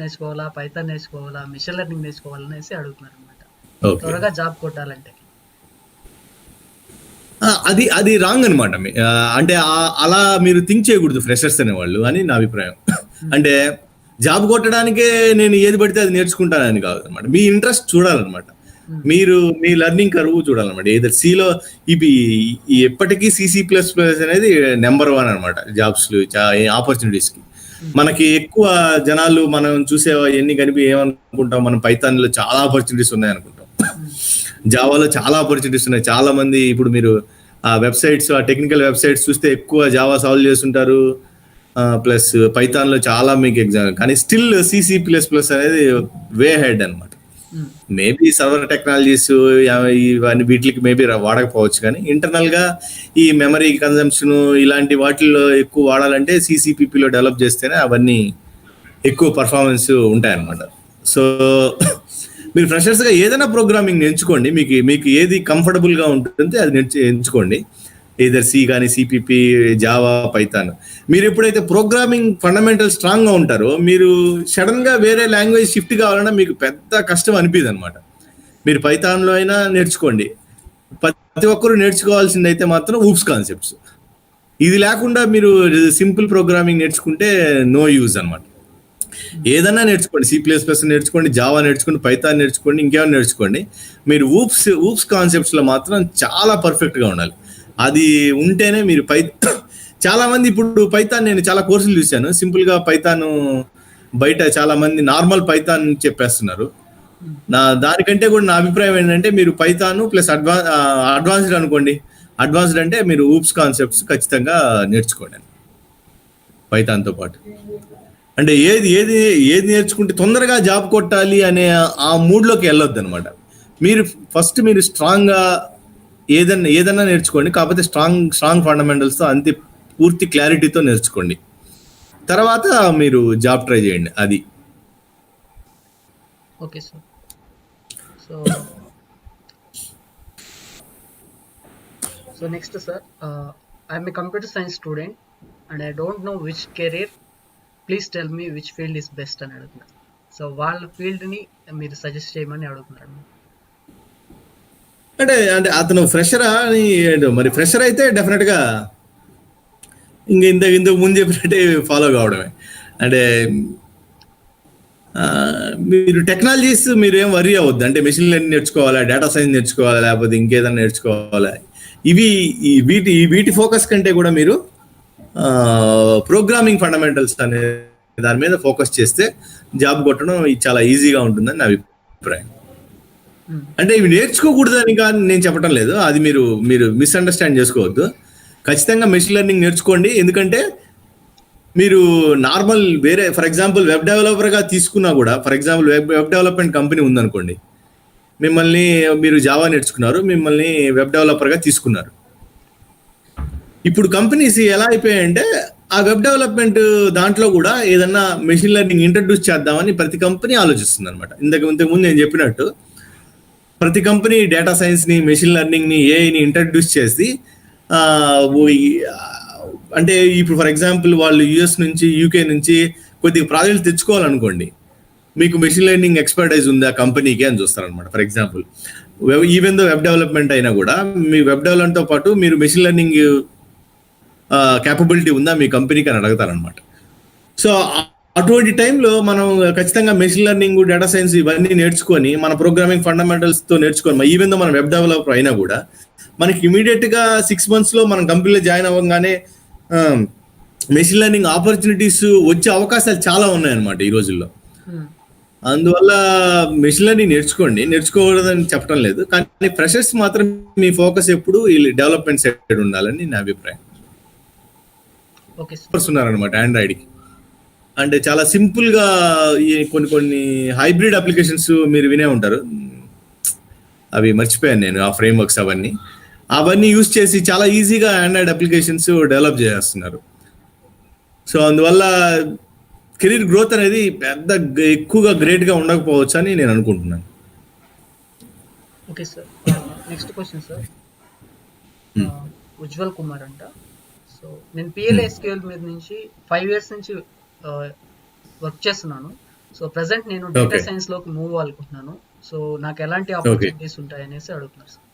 నేర్చుకోవాలా, పైథాన్ నేర్చుకోవాలా, మిషన్ లెర్నింగ్ నేర్చుకోవాలనేసి అడుగుతున్నారు అనమాట, త్వరగా జాబ్ కొట్టాలంటే. అది రాంగ్ అనమాట. అంటే అలా మీరు థింక్ చేయకూడదు ఫ్రెషర్స్ అనేవాళ్ళు అని నా అభిప్రాయం. అంటే జాబ్ కొట్టడానికే నేను ఏది పడితే అది నేర్చుకుంటానని కాదు అనమాట. మీ ఇంట్రెస్ట్ చూడాలన్నమాట, మీరు మీ లెర్నింగ్ కర్వ్ చూడాలన్నమాట. ఏదో సిలో ఎప్పటికీ C++ అనేది నెంబర్ 1 అనమాట జాబ్స్ ఆపర్చునిటీస్కి. మనకి ఎక్కువ జనాలు మనం చూసే ఎన్ని ఏమనుకుంటాం, మనం పైథాన్లో చాలా ఆపర్చునిటీస్ ఉన్నాయి అనుకుంటాం, జావాలో చాలా ఆపర్చునిటీస్ ఉన్నాయి. చాలా మంది ఇప్పుడు మీరు ఆ వెబ్సైట్స్, ఆ టెక్నికల్ వెబ్సైట్స్ చూస్తే ఎక్కువ జావా సాల్వ్ చేస్తుంటారు, ప్లస్ పైథాన్లో చాలా మీకు ఎగ్జామ్. కానీ స్టిల్ C++ అనేది వే హెడ్ అనమాట. మేబీ సర్వర్ టెక్నాలజీస్ ఇవన్నీ వీటికి మేబీ వాడకపోవచ్చు, కానీ ఇంటర్నల్గా ఈ మెమరీ కన్జంప్షన్ ఇలాంటి వాటిల్లో ఎక్కువ వాడాలంటే CCPPలో డెవలప్ చేస్తేనే అవన్నీ ఎక్కువ పర్ఫార్మెన్స్ ఉంటాయన్నమాట. సో మీరు ఫ్రెషర్స్గా ఏదైనా ప్రోగ్రామింగ్ ఎంచుకోండి, మీకు ఏది కంఫర్టబుల్గా ఉంటుంది అది ఎంచుకోండి. ఏదర్ C కానీ CPP, జావా, పైథాన్. మీరు ఎప్పుడైతే ప్రోగ్రామింగ్ ఫండమెంటల్ స్ట్రాంగ్గా ఉంటారో మీరు సడన్గా వేరే లాంగ్వేజ్ షిఫ్ట్ కావాలన్నా మీకు పెద్ద కష్టం అనిపిదు అనమాట. మీరు పైథాన్లో అయినా నేర్చుకోండి. ప్రతి ఒక్కరు నేర్చుకోవాల్సింది అయితే మాత్రం ఊప్స్ కాన్సెప్ట్స్. ఇది లేకుండా మీరు సింపుల్ ప్రోగ్రామింగ్ నేర్చుకుంటే నో యూజ్ అనమాట. ఏదన్నా నేర్చుకోండి, C++ నేర్చుకోండి, జావా నేర్చుకోండి, పైథాన్ నేర్చుకోండి, ఇంకేమైనా నేర్చుకోండి. మీరు ఊప్స్ కాన్సెప్ట్స్లో మాత్రం చాలా పర్ఫెక్ట్గా ఉండాలి. అది ఉంటేనే మీరు చాలా మంది ఇప్పుడు పైథాన్, నేను చాలా కోర్సులు చూశాను, సింపుల్గా పైథాన్ బయట చాలా మంది నార్మల్ పైథాన్ చెప్పేస్తున్నారు. దానికంటే కూడా నా అభిప్రాయం ఏంటంటే మీరు పైథాన్ ప్లస్ అడ్వాన్స్డ్ అనుకోండి. అడ్వాన్స్డ్ అంటే మీరు ఊప్స్ కాన్సెప్ట్స్ ఖచ్చితంగా నేర్చుకోండి. పైథాన్తో పాటు. అంటే ఏది నేర్చుకుంటే తొందరగా జాబ్ కొట్టాలి అనే ఆ మూడ్లోకి వెళ్ళొద్దు అనమాట. మీరు స్ట్రాంగ్గా ఏదన్నా నేర్చుకోండి, కాకపోతే స్ట్రాంగ్ ఫండమెంటల్స్తో అంతే పూర్తి క్లారిటీతో నేర్చుకోండి. తర్వాత మీరు జాబ్ ట్రై చేయండి. అది okay sir. So next sir, I'm a computer science student and I don't no which career, please tell me which field is best అని అడుగుతున్నారు. సో వాళ్ళ ఫీల్డ్ని మీరు సజెస్ట్ చేయమని అడుగుతున్నారు. అంటే అతను ఫ్రెషరా అని, మరి ఫ్రెషర్ అయితే డెఫినెట్గా ఇంతకు ముందు చెప్పినట్టే ఫాలో కావడమే. అంటే మీరు టెక్నాలజీస్ మీరు ఏం వరీ అవ్వద్దు. అంటే మెషిన్ లెర్నింగ్ నేర్చుకోవాలా, డేటా సైన్స్ నేర్చుకోవాలా, లేకపోతే ఇంకేదైనా నేర్చుకోవాలా, వీటి ఫోకస్ కంటే కూడా మీరు ప్రోగ్రామింగ్ ఫండమెంటల్స్ అనే దాని మీద ఫోకస్ చేస్తే జాబ్ కొట్టడం చాలా ఈజీగా ఉంటుందని నా అభిప్రాయం. అంటే ఇవి నేర్చుకోకూడదని కానీ నేను చెప్పడం లేదు, అది మీరు మిస్అండర్స్టాండ్ చేసుకోవద్దు. ఖచ్చితంగా మెషిన్ లెర్నింగ్ నేర్చుకోండి. ఎందుకంటే మీరు నార్మల్ వేరే, ఫర్ ఎగ్జాంపుల్ వెబ్ డెవలపర్గా తీసుకున్నా కూడా, for example web development company ఉందనుకోండి, మీరు జావా నేర్చుకున్నారు, మిమ్మల్ని వెబ్ డెవలపర్గా తీసుకున్నారు. ఇప్పుడు కంపెనీస్ ఎలా అయిపోయాయంటే ఆ వెబ్ డెవలప్మెంట్ దాంట్లో కూడా ఏదన్నా మెషిన్ లెర్నింగ్ ఇంట్రడ్యూస్ చేద్దామని ప్రతి కంపెనీ ఆలోచిస్తుంది అనమాట. ఇంతకుముందు నేను చెప్పినట్టు ప్రతి కంపెనీ డేటా సైన్స్ని, మెషిన్ లెర్నింగ్ని, ఏఐని ఇంట్రడ్యూస్ చేసి అంటే ఇప్పుడు ఫర్ ఎగ్జాంపుల్ వాళ్ళు యుఎస్ నుంచి, యూకే నుంచి కొద్దిగా ప్రాజెక్టులు తెచ్చుకోవాలనుకోండి, మీకు మెషిన్ లెర్నింగ్ ఎక్స్పర్టైజ్ ఉందా కంపెనీకి అని చూస్తారనమాట. For example even though web development అయినా కూడా మీ వెబ్ డెవలప్మెంట్తో పాటు మీరు మెషిన్ లెర్నింగ్ క్యాపబిలిటీ ఉందా మీ కంపెనీకి అని అడుగుతారనమాట. సో అటువంటి టైంలో మనం ఖచ్చితంగా మెషిన్ లెర్నింగ్, డేటా సైన్స్ ఇవన్నీ నేర్చుకొని, మన ప్రోగ్రామింగ్ ఫండమెంటల్స్తో నేర్చుకొని, ఈవెన్ దో మనం వెబ్ డెవలపర్ అయినా కూడా మనకి ఇమీడియట్గా 6 monthsలో మనం కంపెనీలో జాయిన్ అవ్వగానే మెషిన్ లెర్నింగ్ ఆపర్చునిటీస్ వచ్చే అవకాశాలు చాలా ఉన్నాయన్నమాట ఈ రోజుల్లో. అందువల్ల మెషిన్ లెర్నింగ్ నేర్చుకోకూడదని చెప్పడం లేదు, కానీ ఫ్రెషర్స్ మాత్రం మీ ఫోకస్ ఎప్పుడు ఈ డెవలప్మెంట్ సైడ్ ఉండాలని నా అభిప్రాయం. ఉన్నారనమాట ఆండ్రాయిడ్కి. అంటే చాలా సింపుల్గా కొన్ని హైబ్రిడ్ అప్లికేషన్స్ మీరు వినే ఉంటారు, అవి మర్చిపోయాను నేను, ఆ ఫ్రేమ్వర్క్స్ అవన్నీ యూజ్ చేసి చాలా ఈజీగా ఆండ్రాయిడ్ అప్లికేషన్స్ డెవలప్ చేస్తున్నారు. సో అందువల్ల కెరీర్ గ్రోత్ అనేది ఎక్కువగా గ్రేట్గా ఉండకపోవచ్చు అని నేను అనుకుంటున్నాను. Okay sir. Next question sir, Ujjwal Kumar అంట. సో నేను PLSQL మీద నుంచి 5 years నుంచి వర్క్ చేస్తున్నాను. సో ప్రెసెంట్ నేను డేటా సైన్స్లోకి మూవ్ అవ్వాలనుకుంటున్నాను. సో నాకు ఎలాంటి ఆపర్చునిటీస్ ఉంటాయి అనేసి అడుగుతున్నారు సార్.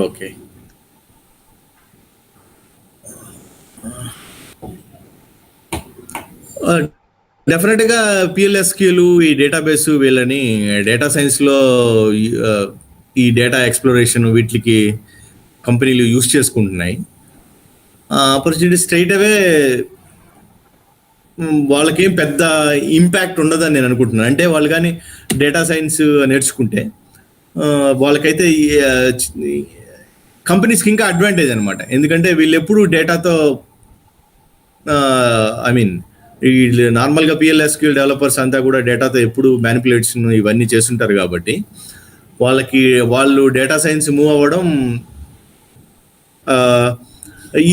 ఓకే, డెఫినెట్గా PLSQL ఈ డేటాబేస్ వీళ్ళని డేటా సైన్స్లో ఈ డేటా ఎక్స్ప్లోరేషన్ వీటికి కంపెనీలు యూజ్ చేసుకుంటున్నాయి. ఆపర్చునిటీ స్ట్రైట్ అవే వాళ్ళకేం పెద్ద ఇంపాక్ట్ ఉండదని నేను అనుకుంటున్నాను. అంటే వాళ్ళు కానీ డేటా సైన్స్ నేర్చుకుంటే వాళ్ళకైతే కంపెనీస్కి ఇంకా అడ్వాంటేజ్ అనమాట. ఎందుకంటే వీళ్ళు ఎప్పుడు డేటాతో వీళ్ళు నార్మల్గా PLSQL డెవలపర్స్ అంతా కూడా డేటాతో ఎప్పుడు మ్యానిపులేషన్ ఇవన్నీ చేస్తుంటారు కాబట్టి వాళ్ళు డేటా సైన్స్ మూవ్ అవ్వడం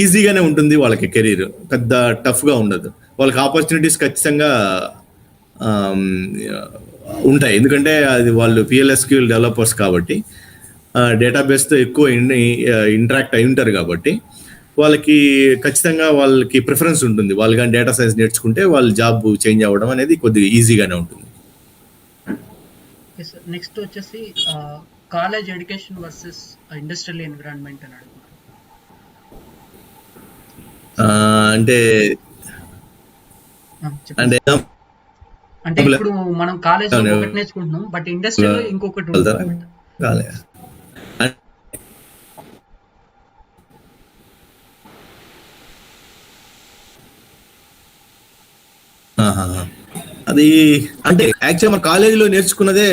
ఈజీగానే ఉంటుంది. వాళ్ళకి కెరీర్ పెద్ద టఫ్గా ఉండదు. వాళ్ళకి ఆపర్చునిటీస్ ఖచ్చితంగా ఉంటాయి, ఎందుకంటే అది వాళ్ళు PLSQL డెవలపర్స్ కాబట్టి డేటాబేస్తో ఎక్కువ ఇంటరాక్ట్ అయి ఉంటారు కాబట్టి వాళ్ళకి ఖచ్చితంగా ప్రిఫరెన్స్ ఉంటుంది. వాళ్ళు కానీ డేటా సైన్స్ నేర్చుకుంటే వాళ్ళ జాబ్ చేంజ్ అవ్వడం అనేది కొద్దిగా ఈజీగానే ఉంటుంది. నెక్స్ట్ వచ్చేసి college education versus industrial environment అని అడుగుతున్నారు. అంటే ఇప్పుడు మనం కాలేజ్ ఒకటి నేర్చుకుంటున్నాం, బట్ ఇండస్ట్రీలో ఇంకొకటి ఉంటుంది. అది అంటే యాక్చువల్ మన కాలేజీలో నేర్చుకున్నదే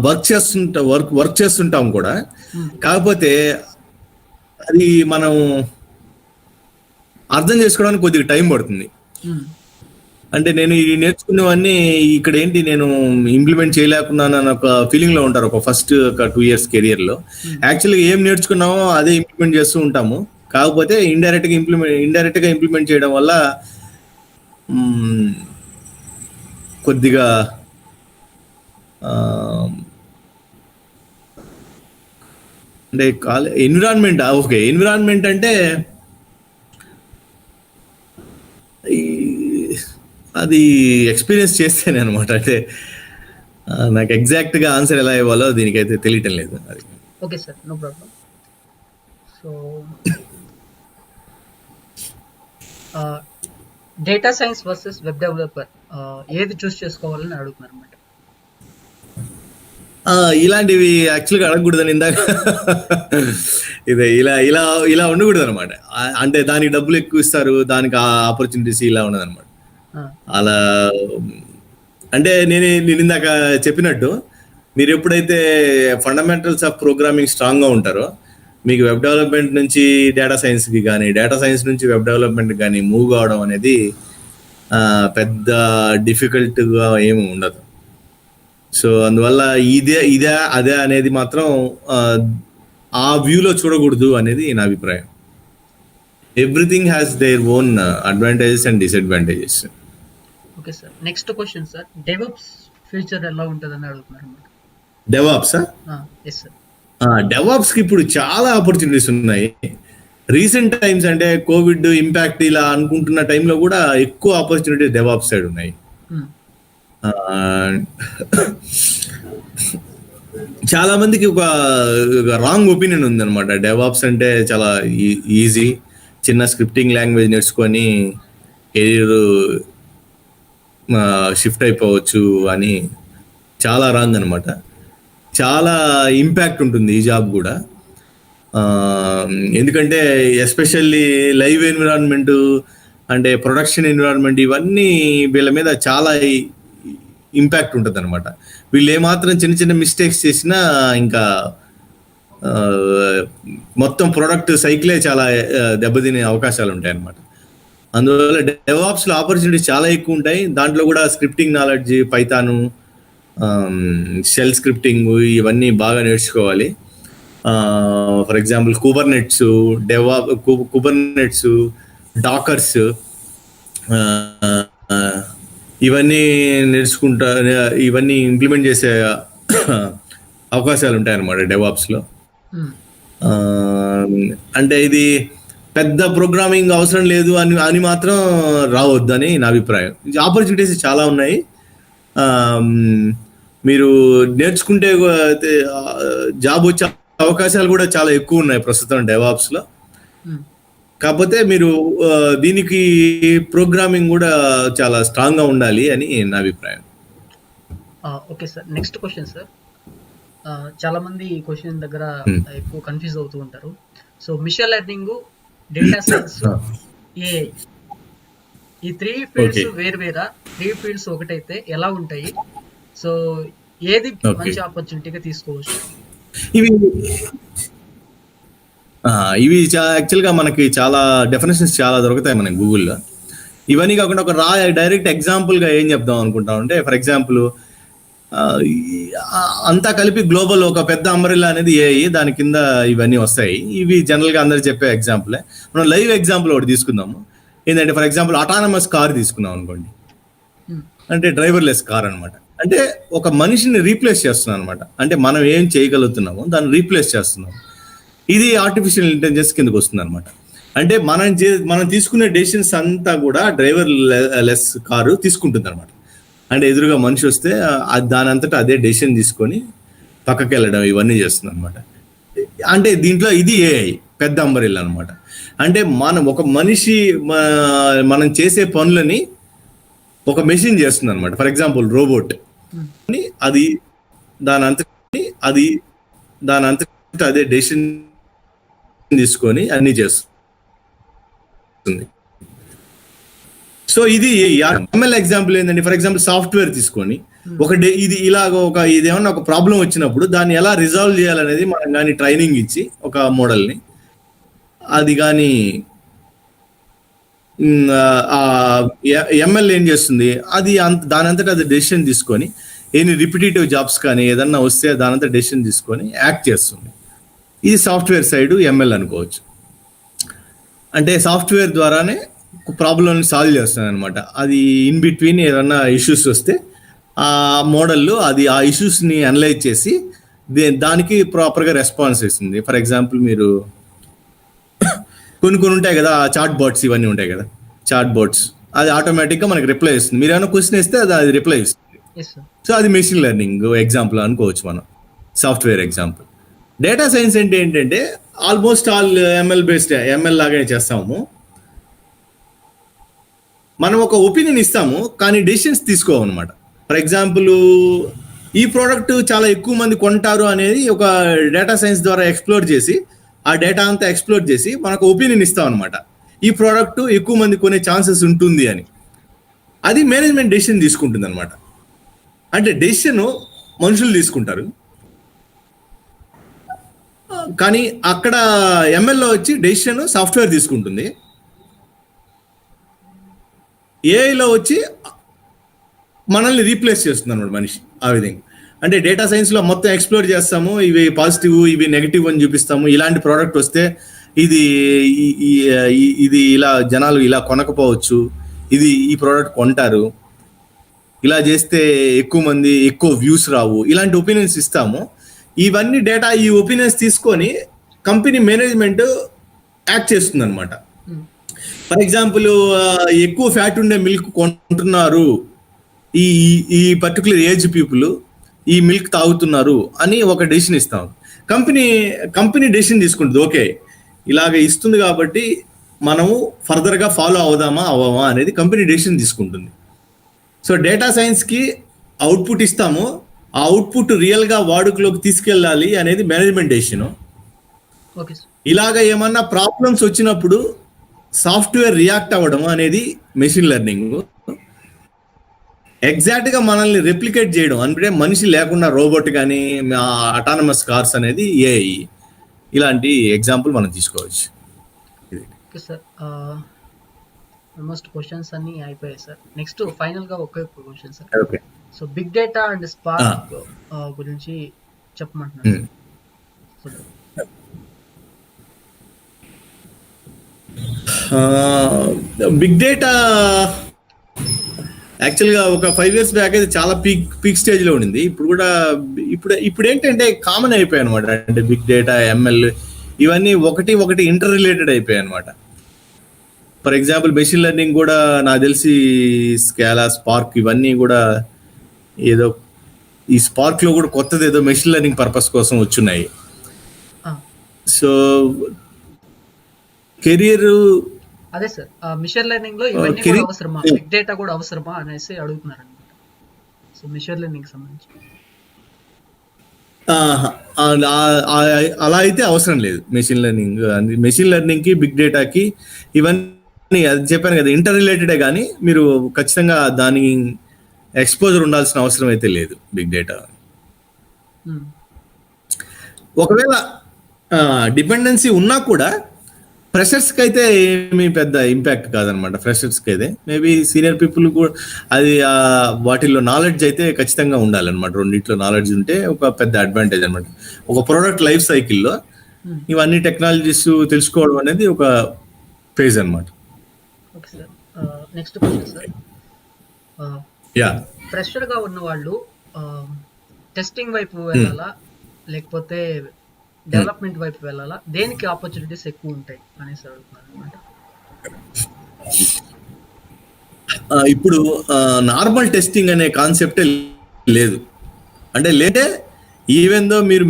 వర్క్ చేస్తుంటాం కూడా. కాకపోతే అది మనం అర్థం చేసుకోవడానికి కొద్దిగా టైం పడుతుంది. అంటే నేను ఇది నేర్చుకున్నవన్నీ ఇక్కడ ఏంటి నేను ఇంప్లిమెంట్ చేయలేకున్నాను అన్న ఒక ఫీలింగ్ లో ఉంటారు ఒక ఫస్ట్ ఒక 2 years కెరియర్ లో. యాక్చువల్గా ఏం నేర్చుకున్నామో అదే ఇంప్లిమెంట్ చేస్తూ ఉంటాము. కాకపోతే ఇండైరెక్ట్ గా ఇంప్లిమెంట్ చేయడం వల్ల కొద్దిగా అంటే ఎన్విరాన్మెంట్ అంటే అది ఎక్స్పీరియన్స్ చేస్తేనే అనమాట. అంటే నాకు ఎగ్జాక్ట్ గా ఆన్సర్ ఎలా ఇవ్వాలో దీనికైతే తెలియటం లేదు. అది okay sir, no problem. So data science versus web developer ఏది చూస్ చేసుకోవాలని అడుగుతున్నారు అన్నమాట. ఇలాంటివి యాక్చువల్గా అడగకూడదని ఇందాక ఇదే ఇలా ఇలా ఇలా ఉండకూడదు అనమాట. అంటే దానికి డబ్బులు ఎక్కువ ఇస్తారు, దానికి ఆపర్చునిటీస్ ఇలా ఉండదు అనమాట. అలా అంటే నేను ఇందాక చెప్పినట్టు మీరు ఎప్పుడైతే ఫండమెంటల్స్ ఆఫ్ ప్రోగ్రామింగ్ స్ట్రాంగ్గా ఉంటారో మీకు వెబ్ డెవలప్మెంట్ నుంచి డేటా సైన్స్కి కానీ డేటా సైన్స్ నుంచి వెబ్ డెవలప్మెంట్ కానీ మూవ్ కావడం అనేది పెద్ద డిఫికల్ట్గా ఏమి ఉండదు. సో అందువల్ల ఇదే అదే అనేది మాత్రం ఆ వ్యూలో చూడకూడదు అనేది నా అభిప్రాయం. Everything has their own advantages and disadvantages. Okay sir, next question sir, DevOps future ఎలా ఉంటుందని అడుగుతున్నారు అన్నమాట. డెవాప్సా? Yes sir. డెవాప్స్కి ఇప్పుడు చాలా ఆపర్చునిటీస్ ఉన్నాయి. రీసెంట్ టైమ్స్ అంటే కోవిడ్ ఇంపాక్ట్ ఇలా అనుకుంటున్న టైంలో కూడా ఎక్కువ ఆపర్చునిటీస్ డెవాప్స్ సైడ్ ఉన్నాయి. చాలా మందికి ఒక రాంగ్ ఒపీనియన్ ఉందన్నమాట. డెవాప్స్ అంటే చాలా ఈజీ, చిన్న స్క్రిప్టింగ్ లాంగ్వేజ్ నేర్చుకొని కెరీర్ షిఫ్ట్ అయిపోవచ్చు అని చాలా రాంగ్ అనమాట. చాలా ఇంపాక్ట్ ఉంటుంది ఈ జాబ్ కూడా. ఎందుకంటే ఎస్పెషల్లీ లైవ్ ఎన్విరాన్మెంట్ అంటే ప్రొడక్షన్ ఎన్విరాన్మెంట్ ఇవన్నీ వీళ్ళ మీద చాలా ఇంపాక్ట్ ఉంటుంది అనమాట. వీళ్ళు ఏమాత్రం చిన్న చిన్న మిస్టేక్స్ చేసినా ఇంకా మొత్తం ప్రొడక్ట్ సైకిలే చాలా దెబ్బతినే అవకాశాలు ఉంటాయి అన్నమాట. అందువల్ల డెవాప్స్లో ఆపర్చునిటీస్ చాలా ఎక్కువ ఉంటాయి. దాంట్లో కూడా scripting knowledge, Python, shell scripting ఇవన్నీ బాగా నేర్చుకోవాలి. ఫర్ ఎగ్జాంపుల్ కుబర్నెట్స్, డాకర్స్ ఇవన్నీ నేర్చుకుంటా ఇవన్నీ ఇంప్లిమెంట్ చేసే అవకాశాలు ఉంటాయన్నమాట డెవాప్స్లో. అంటే ఇది పెద్ద ప్రోగ్రామింగ్ అవసరం లేదు అని మాత్రం రావద్దు అని నా అభిప్రాయం. ఆపర్చునిటీస్ చాలా ఉన్నాయి. మీరు నేర్చుకుంటే జాబ్ వచ్చే అవకాశాలు కూడా చాలా ఎక్కువ ఉన్నాయి ప్రస్తుతం డెవాప్స్లో. కాకపోతే మీరు దీనికి ప్రోగ్రామింగ్ కూడా చాలా స్ట్రాంగ్గా ఉండాలి అని నా అభిప్రాయం. Okay sir, next question sir. చాలా మంది ఈ క్వశ్చన్ దగ్గర ఎక్కువ కన్ఫ్యూజ్ అవుతూ ఉంటారు. So machine learning, data science, AI ఈ 3 ఫీల్డ్స్ వేరువేరా, 3 ఫీల్డ్స్ ఒకటైతే ఎలా ఉంటాయి? సో ఏది మంచి ఆపర్చునిటీగా తీసుకోవచ్చు? ఇవి యాక్చువల్గా మనకి చాలా డెఫినేషన్స్ చాలా దొరుకుతాయి మనకి గూగుల్లో. ఇవన్నీ కాకుండా ఒక డైరెక్ట్ ఎగ్జాంపుల్గా ఏం చెప్దాం అనుకుంటాం అంటే, ఫర్ ఎగ్జాంపుల్ అంతా కలిపి గ్లోబల్ ఒక పెద్ద అంబ్రెల్లా అనేది ఏఐ, దాని కింద ఇవన్నీ వస్తాయి. ఇవి జనరల్గా అందరు చెప్పే ఎగ్జాంపులే. మనం లైవ్ ఎగ్జాంపుల్ ఒకటి తీసుకుందాము. ఏంటంటే ఫర్ ఎగ్జాంపుల్ ఆటానమస్ కార్ తీసుకున్నాం అనుకోండి, అంటే డ్రైవర్లెస్ కార్ అనమాట. అంటే ఒక మనిషిని రీప్లేస్ చేస్తున్నాం అనమాట. అంటే మనం ఏం చేయగలుగుతున్నామో దాన్ని రీప్లేస్ చేస్తున్నాం. ఇది ఆర్టిఫిషియల్ ఇంటెలిజెన్స్ కిందకి వస్తుంది అనమాట. అంటే మనం తీసుకునే డెసిషన్స్ అంతా కూడా డ్రైవర్ లెస్ కారు తీసుకుంటుంది అనమాట. అంటే ఎదురుగా మనిషి వస్తే దాని అంతటా అదే డెసిషన్ తీసుకొని పక్కకి వెళ్ళడం ఇవన్నీ చేస్తుంది అనమాట. అంటే దీంట్లో ఇది ఏఐ పెద్ద అంబరిల్ అనమాట. అంటే ఒక మనిషి మనం చేసే పనులని ఒక మెషిన్ చేస్తుంది అనమాట. ఫర్ ఎగ్జాంపుల్ రోబోట్, అది దాని అంతటా అదే డెసిషన్ తీసుకొని అన్ని చేస్తుంది. సో ఇది ఎంఎల్ ఎగ్జాంపుల్ ఏంటంటే, ఫర్ ఎగ్జాంపుల్ సాఫ్ట్వేర్ తీసుకొని ఇదేమన్నా ఒక ప్రాబ్లం వచ్చినప్పుడు దాన్ని ఎలా రిజాల్వ్ చేయాలనేది మనం కానీ ట్రైనింగ్ ఇచ్చి ఒక మోడల్ని అది కానీ ఎంఎల్ ఏం చేస్తుంది, అది దానంతటా అది డెసిషన్ తీసుకొని ఎన్ని రిపిటేటివ్ జాబ్స్ కానీ ఏదన్నా వస్తే దానంతా డెసిషన్ తీసుకొని యాక్ట్ చేస్తుంది. ఇది సాఫ్ట్వేర్ సైడ్ ఎంఎల్ అనుకోవచ్చు. అంటే సాఫ్ట్వేర్ ద్వారానే ప్రాబ్లమ్ని సాల్వ్ చేస్తుంది అనమాట. అది ఇన్ బిట్వీన్ ఏదన్నా ఇష్యూస్ వస్తే ఆ మోడల్లో అది ఆ ఇష్యూస్ని అనలైజ్ చేసి దానికి ప్రాపర్గా రెస్పాన్స్ ఇస్తుంది. ఫర్ ఎగ్జాంపుల్ మీరు కొన్ని ఉంటాయి కదా, చాట్ బాట్స్ ఇవన్నీ ఉంటాయి కదా, చాట్ బాట్స్, అది ఆటోమేటిక్గా మనకి రిప్లై ఇస్తుంది. మీరు ఏమైనా క్వశ్చన్ ఇస్తే అది రిప్లై ఇస్తుంది. సో అది మెషిన్ లెర్నింగ్ ఎగ్జాంపుల్ అనుకోవచ్చు మనం, సాఫ్ట్వేర్ ఎగ్జాంపుల్. డేటా సైన్స్ అంటే ఏంటంటే almost all ML based, ML లాగానే చేస్తాము. మనం ఒక ఒపీనియన్ ఇస్తాము కానీ డెసిషన్స్ తీసుకోవన్నమాట. ఫర్ ఎగ్జాంపుల్ ఈ ప్రోడక్ట్ చాలా ఎక్కువ మంది కొంటారు అనేది ఒక డేటా సైన్స్ ద్వారా ఎక్స్ప్లోర్ చేసి, ఆ డేటా అంతా ఎక్స్ప్లోర్ చేసి మనకు ఒపీనియన్ ఇస్తాం అనమాట. ఈ ప్రోడక్ట్ ఎక్కువ మంది కొనే ఛాన్సెస్ ఉంటుంది అని. అది మేనేజ్మెంట్ డెసిషన్ తీసుకుంటుంది అనమాట. అంటే డెసిషన్ మనుషులు తీసుకుంటారు, కానీ అక్కడ ఎంఎల్లో వచ్చి డెసిషన్ సాఫ్ట్వేర్ తీసుకుంటుంది. ఏఐలో వచ్చి మనల్ని రీప్లేస్ చేస్తుంది అనమాట మనిషి. ఆ విధంగా అంటే డేటా సైన్స్లో మొత్తం ఎక్స్ప్లోర్ చేస్తాము, ఇవి పాజిటివ్ ఇవి నెగిటివ్ అని చూపిస్తాము. ఇలాంటి ప్రోడక్ట్ వస్తే ఇది ఇలా జనాలు ఇలా కొనకపోవచ్చు, ఇది ఈ ప్రోడక్ట్ కొంటారు, ఇలా చేస్తే ఎక్కువ మంది ఎక్కువ వ్యూస్ రావు, ఇలాంటి ఒపీనియన్స్ ఇస్తాము. ఇవన్నీ డేటా, ఈ ఒపీనియన్స్ తీసుకొని కంపెనీ మేనేజ్మెంట్ యాక్ట్ చేస్తుంది అనమాట. ఫర్ ఎగ్జాంపుల్ ఎక్కువ ఫ్యాట్ ఉండే మిల్క్ కొంటున్నారు, ఈ ఈ పర్టికులర్ ఏజ్ పీపుల్ ఈ మిల్క్ తాగుతున్నారు అని ఒక డెసిషన్ ఇస్తాం. కంపెనీ డెసిషన్ తీసుకుంటుంది. ఓకే, ఇలాగ ఇస్తుంది కాబట్టి మనము ఫర్దర్గా ఫాలో అవ్వమా అనేది కంపెనీ డెసిషన్ తీసుకుంటుంది. సో డేటా సైన్స్కి అవుట్పుట్ ఇస్తాము, ఆ అవుట్పుట్ రియల్గా వాడుకలోకి తీసుకెళ్ళాలి అనేది మేనేజ్మెంట్ డెసిషన్. ఇలాగ ఏమన్నా ప్రాబ్లమ్స్ వచ్చినప్పుడు సాఫ్ట్వేర్ రియాక్ట్ అవ్వడం అనేది మెషిన్ లెర్నింగ్. ఎగ్జాక్ట్గా మనల్ని రెప్లికేట్ చేయడం అంటే మనిషి లేకుండా రోబోట్ కానీ అటానమస్ కార్స్ అనేది ఏఐ. ఇలాంటి ఎగ్జాంపుల్ మనం తీసుకోవచ్చు. ఓకే సార్, ఆల్మోస్ట్ క్వశ్చన్స్ అన్ని అయిపోయాయి సార్. నెక్స్ట్ ఫైనల్ గా ఒకే question sir. Okay, so big data and Spark గురించి చెప్పమంటున్నాను. బిగ్ డేటా యాక్చువల్గా ఒక 5 years బ్యాక్ అయితే చాలా పీక్ స్టేజ్లో ఉండింది. ఇప్పుడు ఏంటంటే కామన్ అయిపోయాయి అనమాట. అంటే బిగ్ డేటా, ఎంఎల్ ఇవన్నీ ఒకటి ఇంటర్ రిలేటెడ్ అయిపోయాయి అనమాట. ఫర్ ఎగ్జాంపుల్ మెషిన్ లెర్నింగ్ కూడా నాకు తెలిసి స్కాలా, స్పార్క్ ఇవన్నీ కూడా ఏదో ఈ స్పార్క్లో కూడా కొత్తది ఏదో మెషిన్ లెర్నింగ్ పర్పస్ కోసం వచ్చున్నాయి. సో కెరియర్ అదే సార్, మిషన్ లెర్నింగ్ లో ఇవన్నీ కూడా అవసరమా, బిగ్ డేటా కూడా అవసరమా అనేసి అడుగుతున్నారు అనమాట. సో మిషన్ లెర్నింగ్ సంబంధించి అలా అయితే అవసరం లేదు. మెషిన్ లెర్నింగ్కి బిగ్ డేటాకి ఇవన్నీ అది చెప్పాను కదా ఇంటర్ రిలేటెడే, కానీ మీరు ఖచ్చితంగా దాని ఎక్స్పోజర్ ఉండాల్సిన అవసరం అయితే లేదు. బిగ్ డేటా ఒకవేళ డిపెండెన్సీ ఉన్నా కూడా ఫ్రెషర్స్కి అయితే ఏమీ పెద్ద ఇంపాక్ట్ కాదనమాట. ఫ్రెషర్స్కి అయితే మేబీ సీనియర్ పీపుల్ కూడా అది వాటిల్లో నాలెడ్జ్ అయితే ఖచ్చితంగా ఉండాలన్నమాట. రెండిట్లో నాలెడ్జ్ ఉంటే ఒక పెద్ద అడ్వాంటేజ్ అనమాట. ఒక ప్రోడక్ట్ లైఫ్ సైకిల్లో ఇవన్నీ టెక్నాలజీస్ తెలుసుకోవడం అనేది ఒక ఫేజ్ అనమాట. నెక్స్ట్ క్వశ్చన్ సార్, ఫ్రెషర్గా ఉన్న వాళ్ళు టెస్టింగ్ వైపు వెళ్ళాలా లేకపోతే డెవలప్మెంట్ వైపు వెళ్ళాలా, దేనికి ఆపర్చునిటీస్ ఎక్కువ ఉంటాయి అనేసి అడుగుతున్నారు అనమాట. ఇప్పుడు నార్మల్ టెస్టింగ్ అనే కాన్సెప్టే లేదు. అంటే లేదే ఈవెన్ దో మీరు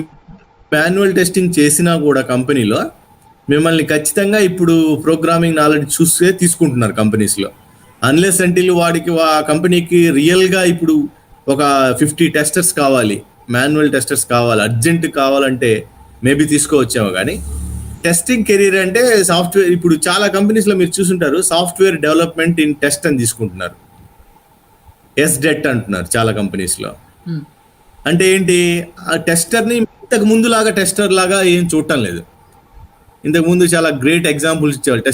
మాన్యువల్ టెస్టింగ్ చేసినా కూడా కంపెనీలో మిమ్మల్ని ఖచ్చితంగా ఇప్పుడు ప్రోగ్రామింగ్ నాలెడ్జ్ చూస్తే తీసుకుంటున్నారు కంపెనీస్లో. అన్లెస్ అంటిల్ వాడికి ఆ కంపెనీకి రియల్గా ఇప్పుడు ఒక 50 టెస్టర్స్ కావాలి, మాన్యువల్ టెస్టర్స్ కావాలి, అర్జెంట్ కావాలంటే మేబీ తీసుకోవచ్చాము. కానీ టెస్టింగ్ కెరీర్ అంటే సాఫ్ట్వేర్, ఇప్పుడు చాలా కంపెనీస్లో మీరు చూసుంటారు సాఫ్ట్వేర్ డెవలప్మెంట్ ఇన్ టెస్ట్ అని తీసుకుంటున్నారు, SDET అంటున్నారు చాలా కంపెనీస్లో. అంటే ఏంటి, ఆ టెస్టర్ని ఇంతకు ముందులాగా టెస్టర్ లాగా ఏం చూడటం లేదు. ఇంతకుముందు చాలా గ్రేట్ ఎగ్జాంపుల్స్ ఇచ్చేవాళ్ళు.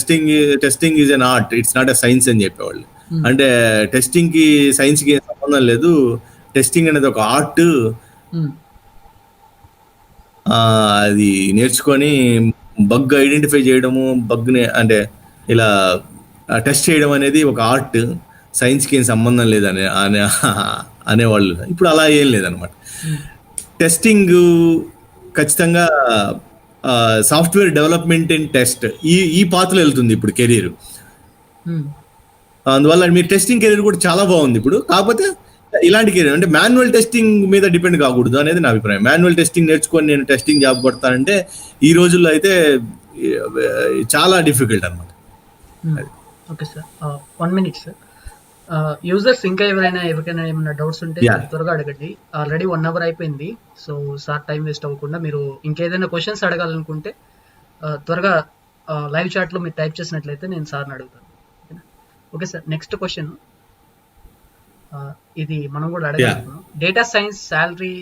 Testing is an art, it's not a science అని చెప్పేవాళ్ళు. అంటే టెస్టింగ్కి సైన్స్కి ఏం సంబంధం లేదు, టెస్టింగ్ అనేది ఒక ఆర్ట్. అది నేర్చుకొని బగ్ ఐడెంటిఫై చేయడము, బగ్ని అంటే ఇలా టెస్ట్ చేయడం అనేది ఒక ఆర్ట్, సైన్స్కి ఏం సంబంధం లేదని అనేవాళ్ళు. ఇప్పుడు అలా ఏం లేదనమాట. టెస్టింగ్ ఖచ్చితంగా సాఫ్ట్వేర్ డెవలప్మెంట్ అండ్ టెస్ట్ ఈ పాత్రలో వెళ్తుంది ఇప్పుడు కెరీర్. అందువల్ల మీరు టెస్టింగ్ కెరీర్ కూడా చాలా బాగుంది ఇప్పుడు. కాకపోతే ఇలాంటి కెరీర్ అంటే మాన్యువల్ టెస్టింగ్ మీద డిపెండ్ కాకూడదు అనేది నా అభిప్రాయం. మాన్యువల్ టెస్టింగ్ నేర్చుకొని నేను టెస్టింగ్ జాబ్ కొడతానంటే ఈ రోజుల్లో అయితే చాలా డిఫికల్ట్ అనమాట. Okay sir, 1 minute sir. Users ఇంకా ఎవరైనా ఏమైనా డౌట్స్ ఉంటే త్వరగా అడగండి. ఆల్రెడీ 1 hour అయిపోయింది. సో సార్ టైం వేస్ట్ అవ్వకుండా మీరు ఇంకేదైనా క్వశ్చన్స్ అడగాలనుకుంటే త్వరగా లైవ్ చాట్లో మీరు టైప్ చేసినట్లయితే నేను సార్ని అడుగుతాను. ఓకే సార్, నెక్స్ట్ క్వశ్చన్ ఇది మనం కూడా అడగలుగుతున్నాం. డేటా సైన్స్ శాలరీ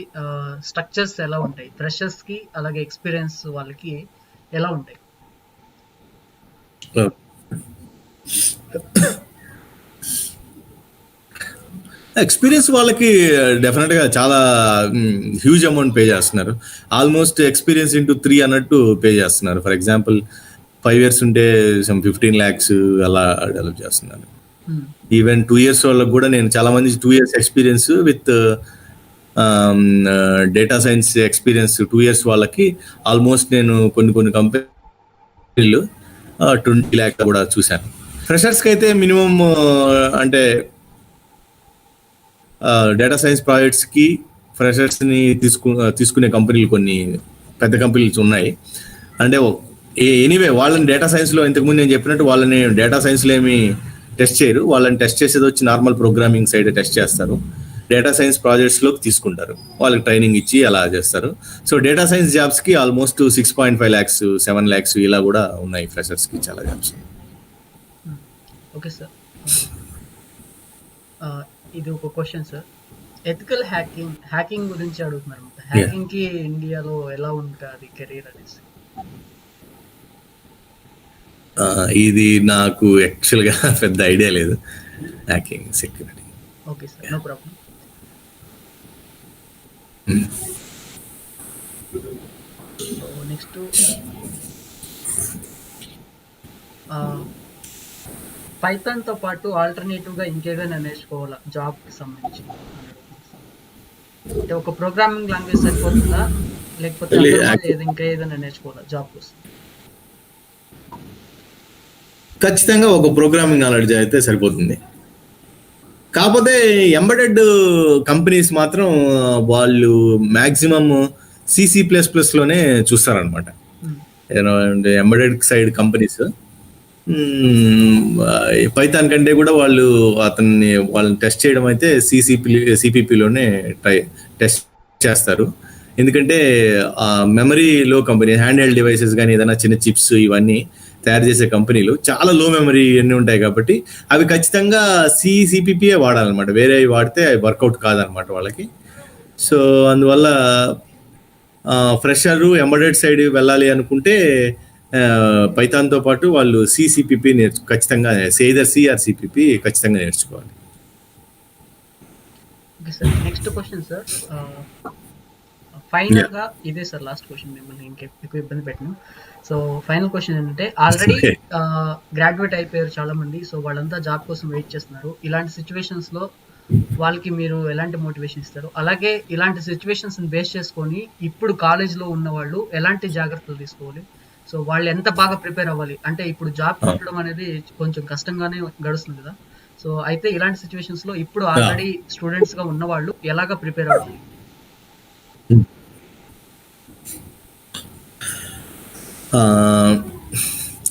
స్ట్రక్చర్స్ ఎలా ఉంటాయి? ఫ్రెషర్స్ కి అలాగే ఎక్స్పీరియన్స్ వాళ్ళకి ఎలా ఉంటాయి? ఎక్స్పీరియన్స్ వాళ్ళకి డెఫినెట్గా చాలా హ్యూజ్ అమౌంట్ పే చేస్తున్నారు. ఆల్మోస్ట్ ఎక్స్పీరియన్స్ ఇంటూ 3 అన్నట్టు పే చేస్తున్నారు. ఫర్ ఎగ్జాంపుల్ 5 years ఉంటే 15 lakhs అలా డెవలప్ చేస్తున్నారు. ఈవెన్ 2 years వాళ్ళకి కూడా నేను చాలా మంది 2 years experience with data science experience 2 years వాళ్ళకి ఆల్మోస్ట్ నేను కొన్ని కంపెనీలు 20 lakhs కూడా చూశాను. ఫ్రెషర్స్కి అయితే మినిమం అంటే డేటా సైన్స్ ప్రాజెక్ట్స్కి ఫ్రెషర్స్ని తీసుకునే కంపెనీలు కొన్ని పెద్ద కంపెనీలు ఉన్నాయి. అంటే ఎనీవే వాళ్ళని డేటా సైన్స్లో ఇంతకుముందు నేను చెప్పినట్టు వాళ్ళని డేటా సైన్స్లో ఏమి టెస్ట్ చేయరు. వాళ్ళని టెస్ట్ చేసేది వచ్చి నార్మల్ ప్రోగ్రామింగ్ సైడ్ టెస్ట్ చేస్తారు. డేటా సైన్స్ ప్రాజెక్ట్స్లోకి తీసుకుంటారు, వాళ్ళకి ట్రైనింగ్ ఇచ్చి అలా చేస్తారు. సో డేటా సైన్స్ జాబ్స్కి ఆల్మోస్ట్ 6.5 lakhs 7 lakhs ఇలా కూడా ఉన్నాయి ఫ్రెషర్స్కి చాలా జాబ్స్. ఓకే సార్, ఇది ఒక క్వశ్చన్ సార్. ఎథికల్ హ్యాకింగ్ గురించి అడుగుతున్నారు. హ్యాకింగ్ కి ఇండియాలో ఎలా ఉంటుంది కెరీర్ అనేసి? ఇది నాకు యాక్చువల్గా పెద్ద ఐడియా లేదు hacking security. Okay sir, no problem. Next పైథాన్తో పాటు ఆల్టర్నేటివ్గా ఇంకేదైనా నేర్చుకోవాలా జాబ్కి సంబంధించి? అంటే ఒక ప్రోగ్రామింగ్ లాంగ్వేజ్ సరిపోతుందా, లేకపోతే ఇంకా ఏదైనా నేర్చుకోవాలా జాబ్ కోసం? ఖచ్చితంగా ఒక ప్రోగ్రామింగ్ నాలెడ్జ్ అయితే సరిపోతుంది. కాకపోతే ఎంబెడెడ్ కంపెనీస్ మాత్రం వాళ్ళు మ్యాక్సిమం C++లోనే చూస్తారనమాట. ఎంబెడెడ్ సైడ్ కంపెనీస్ పైథాన్ కంటే కూడా వాళ్ళని టెస్ట్ చేయడం అయితే CPPలోనే టెస్ట్ చేస్తారు. ఎందుకంటే మెమరీలో కంపెనీ హ్యాండ్ హెల్డ్ డివైసెస్ కానీ ఏదైనా చిన్న చిప్స్ ఇవన్నీ తయారు చేసే కంపెనీలు చాలా లో మెమరీ అన్నీ ఉంటాయి కాబట్టి అవి ఖచ్చితంగా CPPయే వాడాలన్నమాట. వేరే వాడితే అవి వర్కౌట్ కాదనమాట వాళ్ళకి. సో అందువల్ల ఫ్రెషర్ ఎంబెడెడ్ సైడ్ వెళ్ళాలి అనుకుంటే పైథాన్తో పాటు వాళ్ళు CPP ఖచ్చితంగా either C or CPP ఖచ్చితంగా నేర్చుకోవాలి. Okay sir, next question sir. Final గా ఇదే సార్ లాస్ట్ క్వశ్చన్, మిమ్మల్ని ఇంకెక్కువ ఇబ్బంది పెట్టను. సో ఫైనల్ క్వశ్చన్ ఏంటంటే, ఆల్రెడీ గ్రాడ్యుయేట్ అయిపోయారు చాలా మంది. సో వాళ్ళంతా జాబ్ కోసం వెయిట్ చేస్తున్నారు. ఇలాంటి సిచ్యువేషన్స్ లో వాళ్ళకి మీరు ఎలాంటి మోటివేషన్ ఇస్తారు? అలాగే ఇలాంటి సిచ్యువేషన్స్ బేస్ చేసుకొని ఇప్పుడు కాలేజ్ లో ఉన్న వాళ్ళు ఎలాంటి జాగ్రత్తలు తీసుకోవాలి? సో వాళ్ళు ఎంత బాగా ప్రిపేర్ అవ్వాలి? అంటే ఇప్పుడు జాబ్ కొట్టడం అనేది కొంచెం కష్టంగానే గడుస్తుంది కదా. సో అయితే ఇలాంటి సిచ్యువేషన్స్ లో ఇప్పుడు ఆల్రెడీ స్టూడెంట్స్ గా ఉన్న వాళ్ళు ఎలాగా ప్రిపేర్ అవ్వాలి?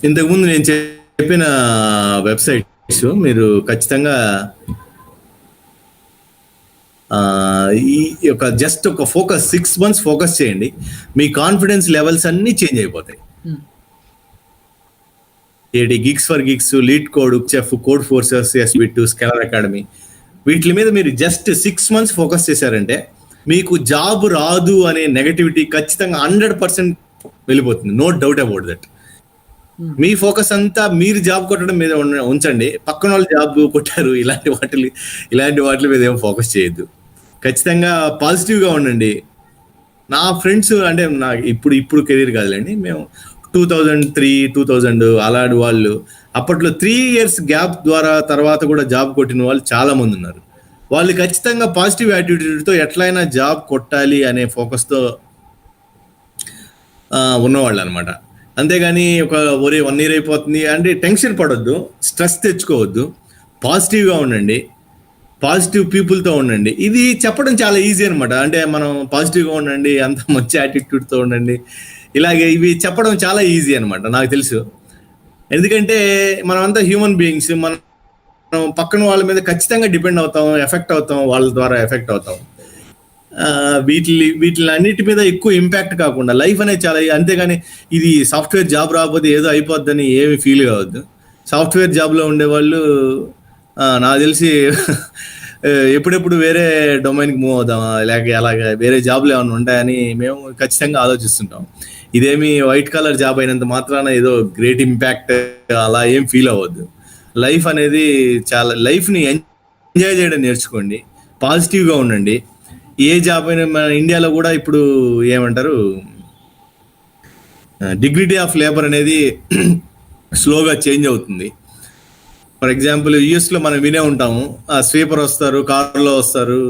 ఇంతకుముందు నేను చెప్పిన వెబ్సైట్స్ మీరు ఖచ్చితంగా ఈ యొక్క జస్ట్ ఒక ఫోకస్ 6 months ఫోకస్ చేయండి, మీ కాన్ఫిడెన్స్ లెవెల్స్ అన్నీ చేంజ్ అయిపోతాయి. GeeksforGeeks, LeetCode, Chef, Codeforces, SB2, Scaler Academy, వీటి మీద మీరు జస్ట్ 6 months ఫోకస్ చేశారంటే మీకు జాబ్ రాదు అనే నెగటివిటీ ఖచ్చితంగా 100% వెళ్ళిపోతుంది. No doubt about that. మీ ఫోకస్ అంతా మీరు జాబ్ కొట్టడం మీద ఉంచండి. పక్కన వాళ్ళు జాబ్ కొట్టారు ఇలాంటి వాటి మీద ఏం ఫోకస్ చేయొద్దు. ఖచ్చితంగా పాజిటివ్గా ఉండండి. నా ఫ్రెండ్స్ అంటే నాకు ఇప్పుడు కెరీర్ కాదులేండి, మేము 2003, 2000 అలాంటి వాళ్ళు అప్పట్లో 3 years గ్యాప్ ద్వారా తర్వాత కూడా జాబ్ కొట్టిన వాళ్ళు చాలా మంది ఉన్నారు. వాళ్ళు ఖచ్చితంగా పాజిటివ్ యాటిట్యూడ్తో ఎట్లయినా జాబ్ కొట్టాలి అనే ఫోకస్తో ఉన్నవాళ్ళు అనమాట. అంతేగాని ఒరే 1 year అయిపోతుంది అంటే టెన్షన్ పడొద్దు, స్ట్రెస్ తెచ్చుకోవద్దు, పాజిటివ్గా ఉండండి, పాజిటివ్ పీపుల్తో ఉండండి. ఇది చెప్పడం చాలా ఈజీ అనమాట. అంటే మనం పాజిటివ్గా ఉండండి, అంత మంచి యాటిట్యూడ్తో ఉండండి, ఇలాగే ఇవి చెప్పడం చాలా ఈజీ అనమాట, నాకు తెలుసు. ఎందుకంటే మనమంతా హ్యూమన్ బీయింగ్స్, మనం పక్కన వాళ్ళ మీద ఖచ్చితంగా డిపెండ్ అవుతాం, ఎఫెక్ట్ అవుతాం, వాళ్ళ ద్వారా ఎఫెక్ట్ అవుతాం. వీటిని అన్నిటి మీద ఎక్కువ ఇంపాక్ట్ కాకుండా లైఫ్ అనేది చాలా, అంతేగాని ఇది సాఫ్ట్వేర్ జాబ్ రాకపోతే ఏదో అయిపోద్దని ఏమి ఫీల్ కావద్దు. సాఫ్ట్వేర్ జాబ్లో ఉండేవాళ్ళు నాకు తెలిసి ఎప్పుడెప్పుడు వేరే డొమైన్కి మూవ్ అవుదామా, లేక అలాగే వేరే జాబ్లు ఏమైనా ఉంటాయని మేము ఖచ్చితంగా ఆలోచిస్తుంటాం. ఇదేమి వైట్ కలర్ జాబ్ అయినంత మాత్రాన ఏదో గ్రేట్ ఇంపాక్ట్ అలా ఏం ఫీల్ అవ్వద్దు. లైఫ్ అనేది చాలా, లైఫ్ని ఎంజాయ్ చేయడం నేర్చుకోండి, పాజిటివ్గా ఉండండి. ఏ జాబ్ అయినా మన ఇండియాలో కూడా ఇప్పుడు ఏమంటారు, డిగ్నిటీ ఆఫ్ లేబర్ అనేది స్లోగా చేంజ్ అవుతుంది. ఫర్ ఎగ్జాంపుల్ యూఎస్లో మనం వినే ఉంటాము, స్వీపర్ వస్తారు కారులో వస్తారు,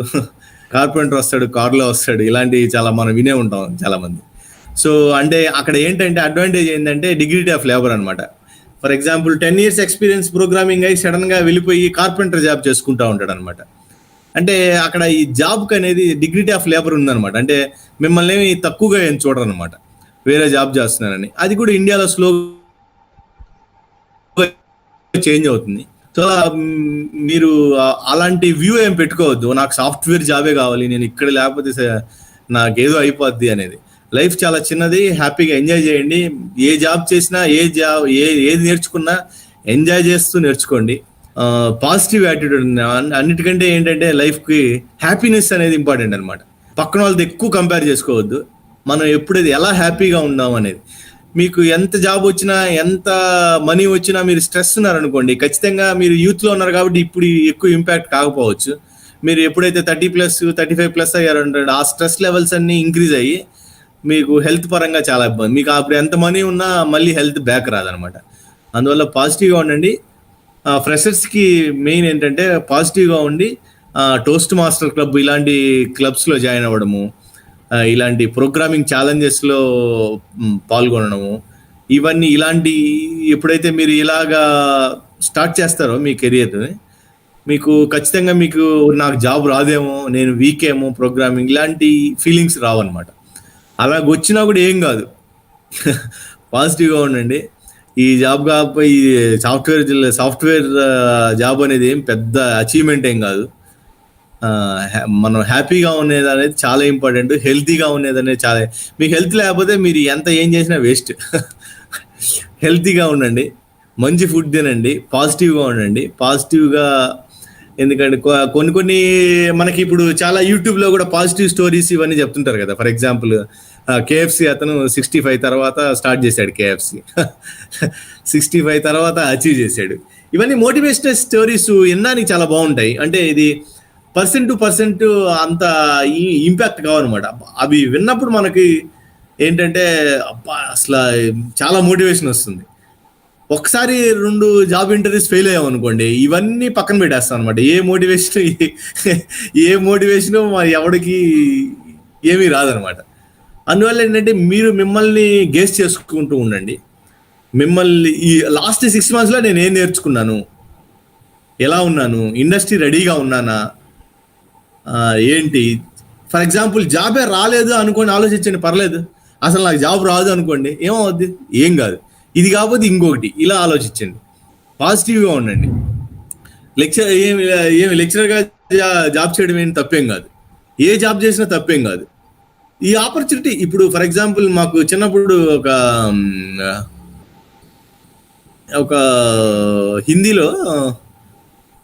కార్పెంటర్ వస్తాడు కారులో వస్తాడు, ఇలాంటివి చాలా మనం వినే ఉంటాం చాలా మంది. సో అంటే అక్కడ ఏంటంటే అడ్వాంటేజ్ ఏంటంటే డిగ్నిటీ ఆఫ్ లేబర్ అనమాట. For example 10 years experience programming అయి సడన్గా వెళ్ళిపోయి కార్పెంటర్ జాబ్ చేసుకుంటూ ఉంటాడు అనమాట. అంటే అక్కడ ఈ జాబ్కి అనేది డిగ్నిటీ ఆఫ్ లేబర్ ఉందన్నమాట. అంటే మిమ్మల్ని ఏమి తక్కువగా ఏం చూడరు అనమాట వేరే జాబ్ చేస్తున్నారని. అది కూడా ఇండియాలో స్లో చేంజ్ అవుతుంది. సో మీరు అలాంటి వ్యూ ఏం పెట్టుకోవద్దు, నాకు సాఫ్ట్వేర్ జాబే కావాలి, నేను ఇక్కడ లేకపోతే నాకేదో అయిపోద్ది అనేది. లైఫ్ చాలా చిన్నది, హ్యాపీగా ఎంజాయ్ చేయండి. ఏ జాబ్ చేసినా, ఏది నేర్చుకున్నా ఎంజాయ్ చేస్తూ నేర్చుకోండి. Positive attitude. అన్నిటికంటే ఏంటంటే లైఫ్కి హ్యాపీనెస్ అనేది ఇంపార్టెంట్ అనమాట. పక్కన వాళ్ళతో ఎక్కువ కంపేర్ చేసుకోవద్దు. మనం ఎప్పుడైతే ఎలా హ్యాపీగా ఉన్నాం అనేది. మీకు ఎంత జాబ్ వచ్చినా, ఎంత మనీ వచ్చినా మీరు స్ట్రెస్ ఉన్నారనుకోండి, ఖచ్చితంగా మీరు యూత్లో ఉన్నారు కాబట్టి ఇప్పుడు ఎక్కువ ఇంపాక్ట్ కాకపోవచ్చు. మీరు ఎప్పుడైతే 30+, 35+ అయ్యారంటే ఆ స్ట్రెస్ లెవెల్స్ అన్నీ ఇంక్రీజ్ అయ్యి మీకు హెల్త్ పరంగా చాలా ఇబ్బంది. మీకు అప్పుడు ఎంత మనీ ఉన్నా మళ్ళీ హెల్త్ బ్యాక్ రాదనమాట. అందువల్ల పాజిటివ్గా ఉండండి. ఫ్రెషర్స్కి మెయిన్ ఏంటంటే పాజిటివ్గా ఉండి టోస్ట్ మాస్టర్ క్లబ్ ఇలాంటి క్లబ్స్లో జాయిన్ అవ్వడము, ఇలాంటి ప్రోగ్రామింగ్ ఛాలెంజెస్లో పాల్గొనడము, ఇవన్నీ ఇలాంటి ఎప్పుడైతే మీరు ఇలాగా స్టార్ట్ చేస్తారో మీ కెరియర్ని, మీకు ఖచ్చితంగా మీకు నాకు జాబ్ రాదేమో, నేను వీక్ ఏమో ప్రోగ్రామింగ్, ఇలాంటి ఫీలింగ్స్ రావన్నమాట. అలాగ వచ్చినా కూడా ఏం కాదు, పాజిటివ్గా ఉండండి. ఈ జాబ్ కాకపోయి సాఫ్ట్వేర్ జాబ్ అనేది ఏం పెద్ద అచీవ్మెంట్ ఏం కాదు. మనం హ్యాపీగా ఉండేది అనేది చాలా ఇంపార్టెంట్. హెల్తీగా ఉండేది అనేది చాలా, మీకు హెల్త్ లేకపోతే మీరు ఎంత ఏం చేసినా వేస్ట్. హెల్తీగా ఉండండి, మంచి ఫుడ్ తినండి, పాజిటివ్గా ఉండండి. పాజిటివ్గా, ఎందుకంటే కొన్ని మనకి ఇప్పుడు చాలా యూట్యూబ్లో కూడా పాజిటివ్ స్టోరీస్ ఇవన్నీ చెప్తుంటారు కదా. ఫర్ ఎగ్జాంపుల్ KFC అతను 65 తర్వాత స్టార్ట్ చేశాడు, KFC 65 తర్వాత అచీవ్ చేశాడు. ఇవన్నీ మోటివేషనల్ స్టోరీస్ వినడానికి చాలా బాగుంటాయి. అంటే ఇది పర్సెంట్ టు పర్సెంట్ అంత ఇంపాక్ట్ కావన్నమాట. అవి విన్నప్పుడు మనకి ఏంటంటే అబ్బా అసలు చాలా మోటివేషన్ వస్తుంది. ఒకసారి 2 జాబ్ ఇంటర్వ్యూస్ ఫెయిల్ అయ్యాం అనుకోండి, ఇవన్నీ పక్కన పెట్టేస్తాం అనమాట. ఏ మోటివేషను ఎవరికి ఏమీ రాదనమాట. అందువల్ల ఏంటంటే మీరు మిమ్మల్ని గెస్ చేసుకుంటూ ఉండండి. మిమ్మల్ని ఈ లాస్ట్ 6 monthsలో నేను ఏం నేర్చుకున్నాను, ఎలా ఉన్నాను, ఇండస్ట్రీ రెడీగా ఉన్నానా, ఏంటి. ఫర్ ఎగ్జాంపుల్ జాబే రాలేదు అనుకోండి, ఆలోచించండి, పర్లేదు. అసలు నాకు జాబ్ రాదు అనుకోండి, ఏమవుద్ది, ఏం కాదు. ఇది కాకపోతే ఇంకొకటి, ఇలా ఆలోచించండి, పాజిటివ్గా ఉండండి. ఏమి లెక్చరర్గా జాబ్ చేయడం ఏం తప్పేం కాదు, ఏ జాబ్ చేసినా తప్పేం కాదు. ఈ ఆపర్చునిటీ ఇప్పుడు ఫర్ ఎగ్జాంపుల్ మాకు చిన్నప్పుడు ఒక హిందీలో,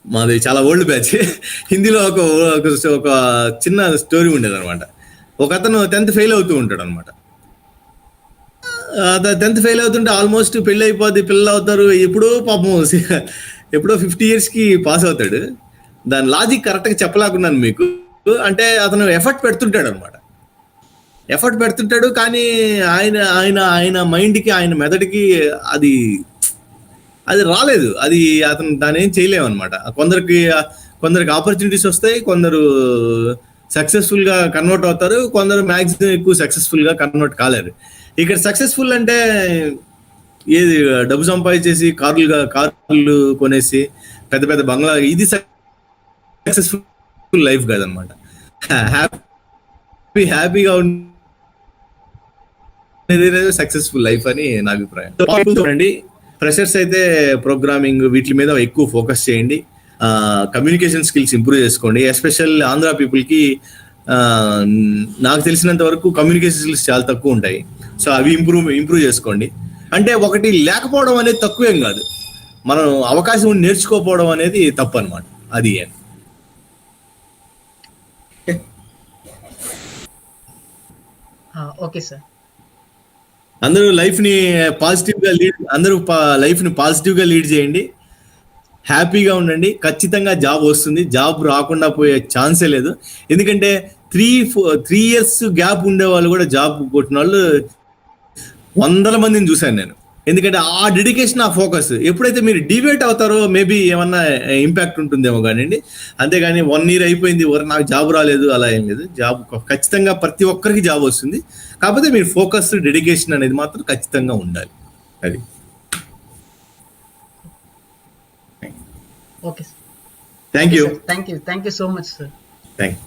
మాది చాలా ఓల్డ్ బ్యాచ్, హిందీలో ఒక చిన్న స్టోరీ ఉండేది అనమాట. ఒక అతను 10th ఫెయిల్ అవుతూ ఉంటాడు అనమాట. 10th ఫెయిల్ అవుతుంటే ఆల్మోస్ట్ పెళ్ళి అయిపోద్ది, పిల్లలు అవుతారు, ఎప్పుడో పాపం ఎప్పుడో 50 yearsకి పాస్ అవుతాడు. దాని లాజిక్ కరెక్ట్గా చెప్పలేకున్నాను మీకు. అంటే అతను ఎఫర్ట్ పెడుతుంటాడు అనమాట, ఎఫర్ట్ పెడుతుంటాడు, కానీ ఆయన ఆయన ఆయన మైండ్కి, ఆయన మెదడుకి అది అది రాలేదు. అది అతను దాని ఏం చేయలేము అనమాట. కొందరికి ఆపర్చునిటీస్ వస్తాయి, కొందరు సక్సెస్ఫుల్గా కన్వర్ట్ అవుతారు, కొందరు మ్యాక్సిమం ఎక్కువ సక్సెస్ఫుల్గా కన్వర్ట్ కాలేరు. ఇక్కడ సక్సెస్ఫుల్ అంటే ఏది డబ్బు సంపాదించేసి కార్లు కొనేసి పెద్ద పెద్ద బంగ్లా, ఇది సక్సెస్ఫుల్ లైఫ్ కాదనమాట. హ్యాపీగా ఉండేది సక్సెస్ఫుల్ లైఫ్ అని నా అభిప్రాయం. చూడండి, ఫ్రెషర్స్ అయితే ప్రోగ్రామింగ్ వీటి మీద ఎక్కువ ఫోకస్ చేయండి. కమ్యూనికేషన్ స్కిల్స్ ఇంప్రూవ్ చేసుకోండి. ఎస్పెషల్ ఆంధ్ర పీపుల్కి నాకు తెలిసినంత వరకు కమ్యూనికేషన్ స్కిల్స్ చాలా తక్కువ ఉంటాయి. సో అవి ఇంప్రూవ్ చేసుకోండి. అంటే ఒకటి లేకపోవడం అనేది తక్కువేం కాదు, మనం అవకాశం ఉండి నేర్చుకోకపోవడం అనేది తప్పు అనమాట. అది ఓకే సార్. అందరూ లైఫ్ని పాజిటివ్గా లీడ్ చేయండి. హ్యాపీగా ఉండండి. ఖచ్చితంగా జాబ్ వస్తుంది, జాబ్ రాకుండా పోయే ఛాన్సే లేదు. ఎందుకంటే 3 years గ్యాప్ ఉండే వాళ్ళు కూడా జాబ్ కొట్టిన వాళ్ళు 100 మందిని చూశాను నేను. ఎందుకంటే ఆ డెడికేషన్, ఆ ఫోకస్. ఎప్పుడైతే మీరు డివేట్ అవుతారో మేబీ ఏమన్నా ఇంపాక్ట్ ఉంటుందేమో కానివ్వండి. అంతేగాని 1 year అయిపోయింది, నాకు జాబ్ రాలేదు, అలా ఏం లేదు. జాబ్ ఖచ్చితంగా ప్రతి ఒక్కరికి జాబ్ వస్తుంది. కాకపోతే మీరు ఫోకస్, డెడికేషన్ అనేది మాత్రం ఖచ్చితంగా ఉండాలి. అది. Okay sir. Thank you so much sir. Thank you.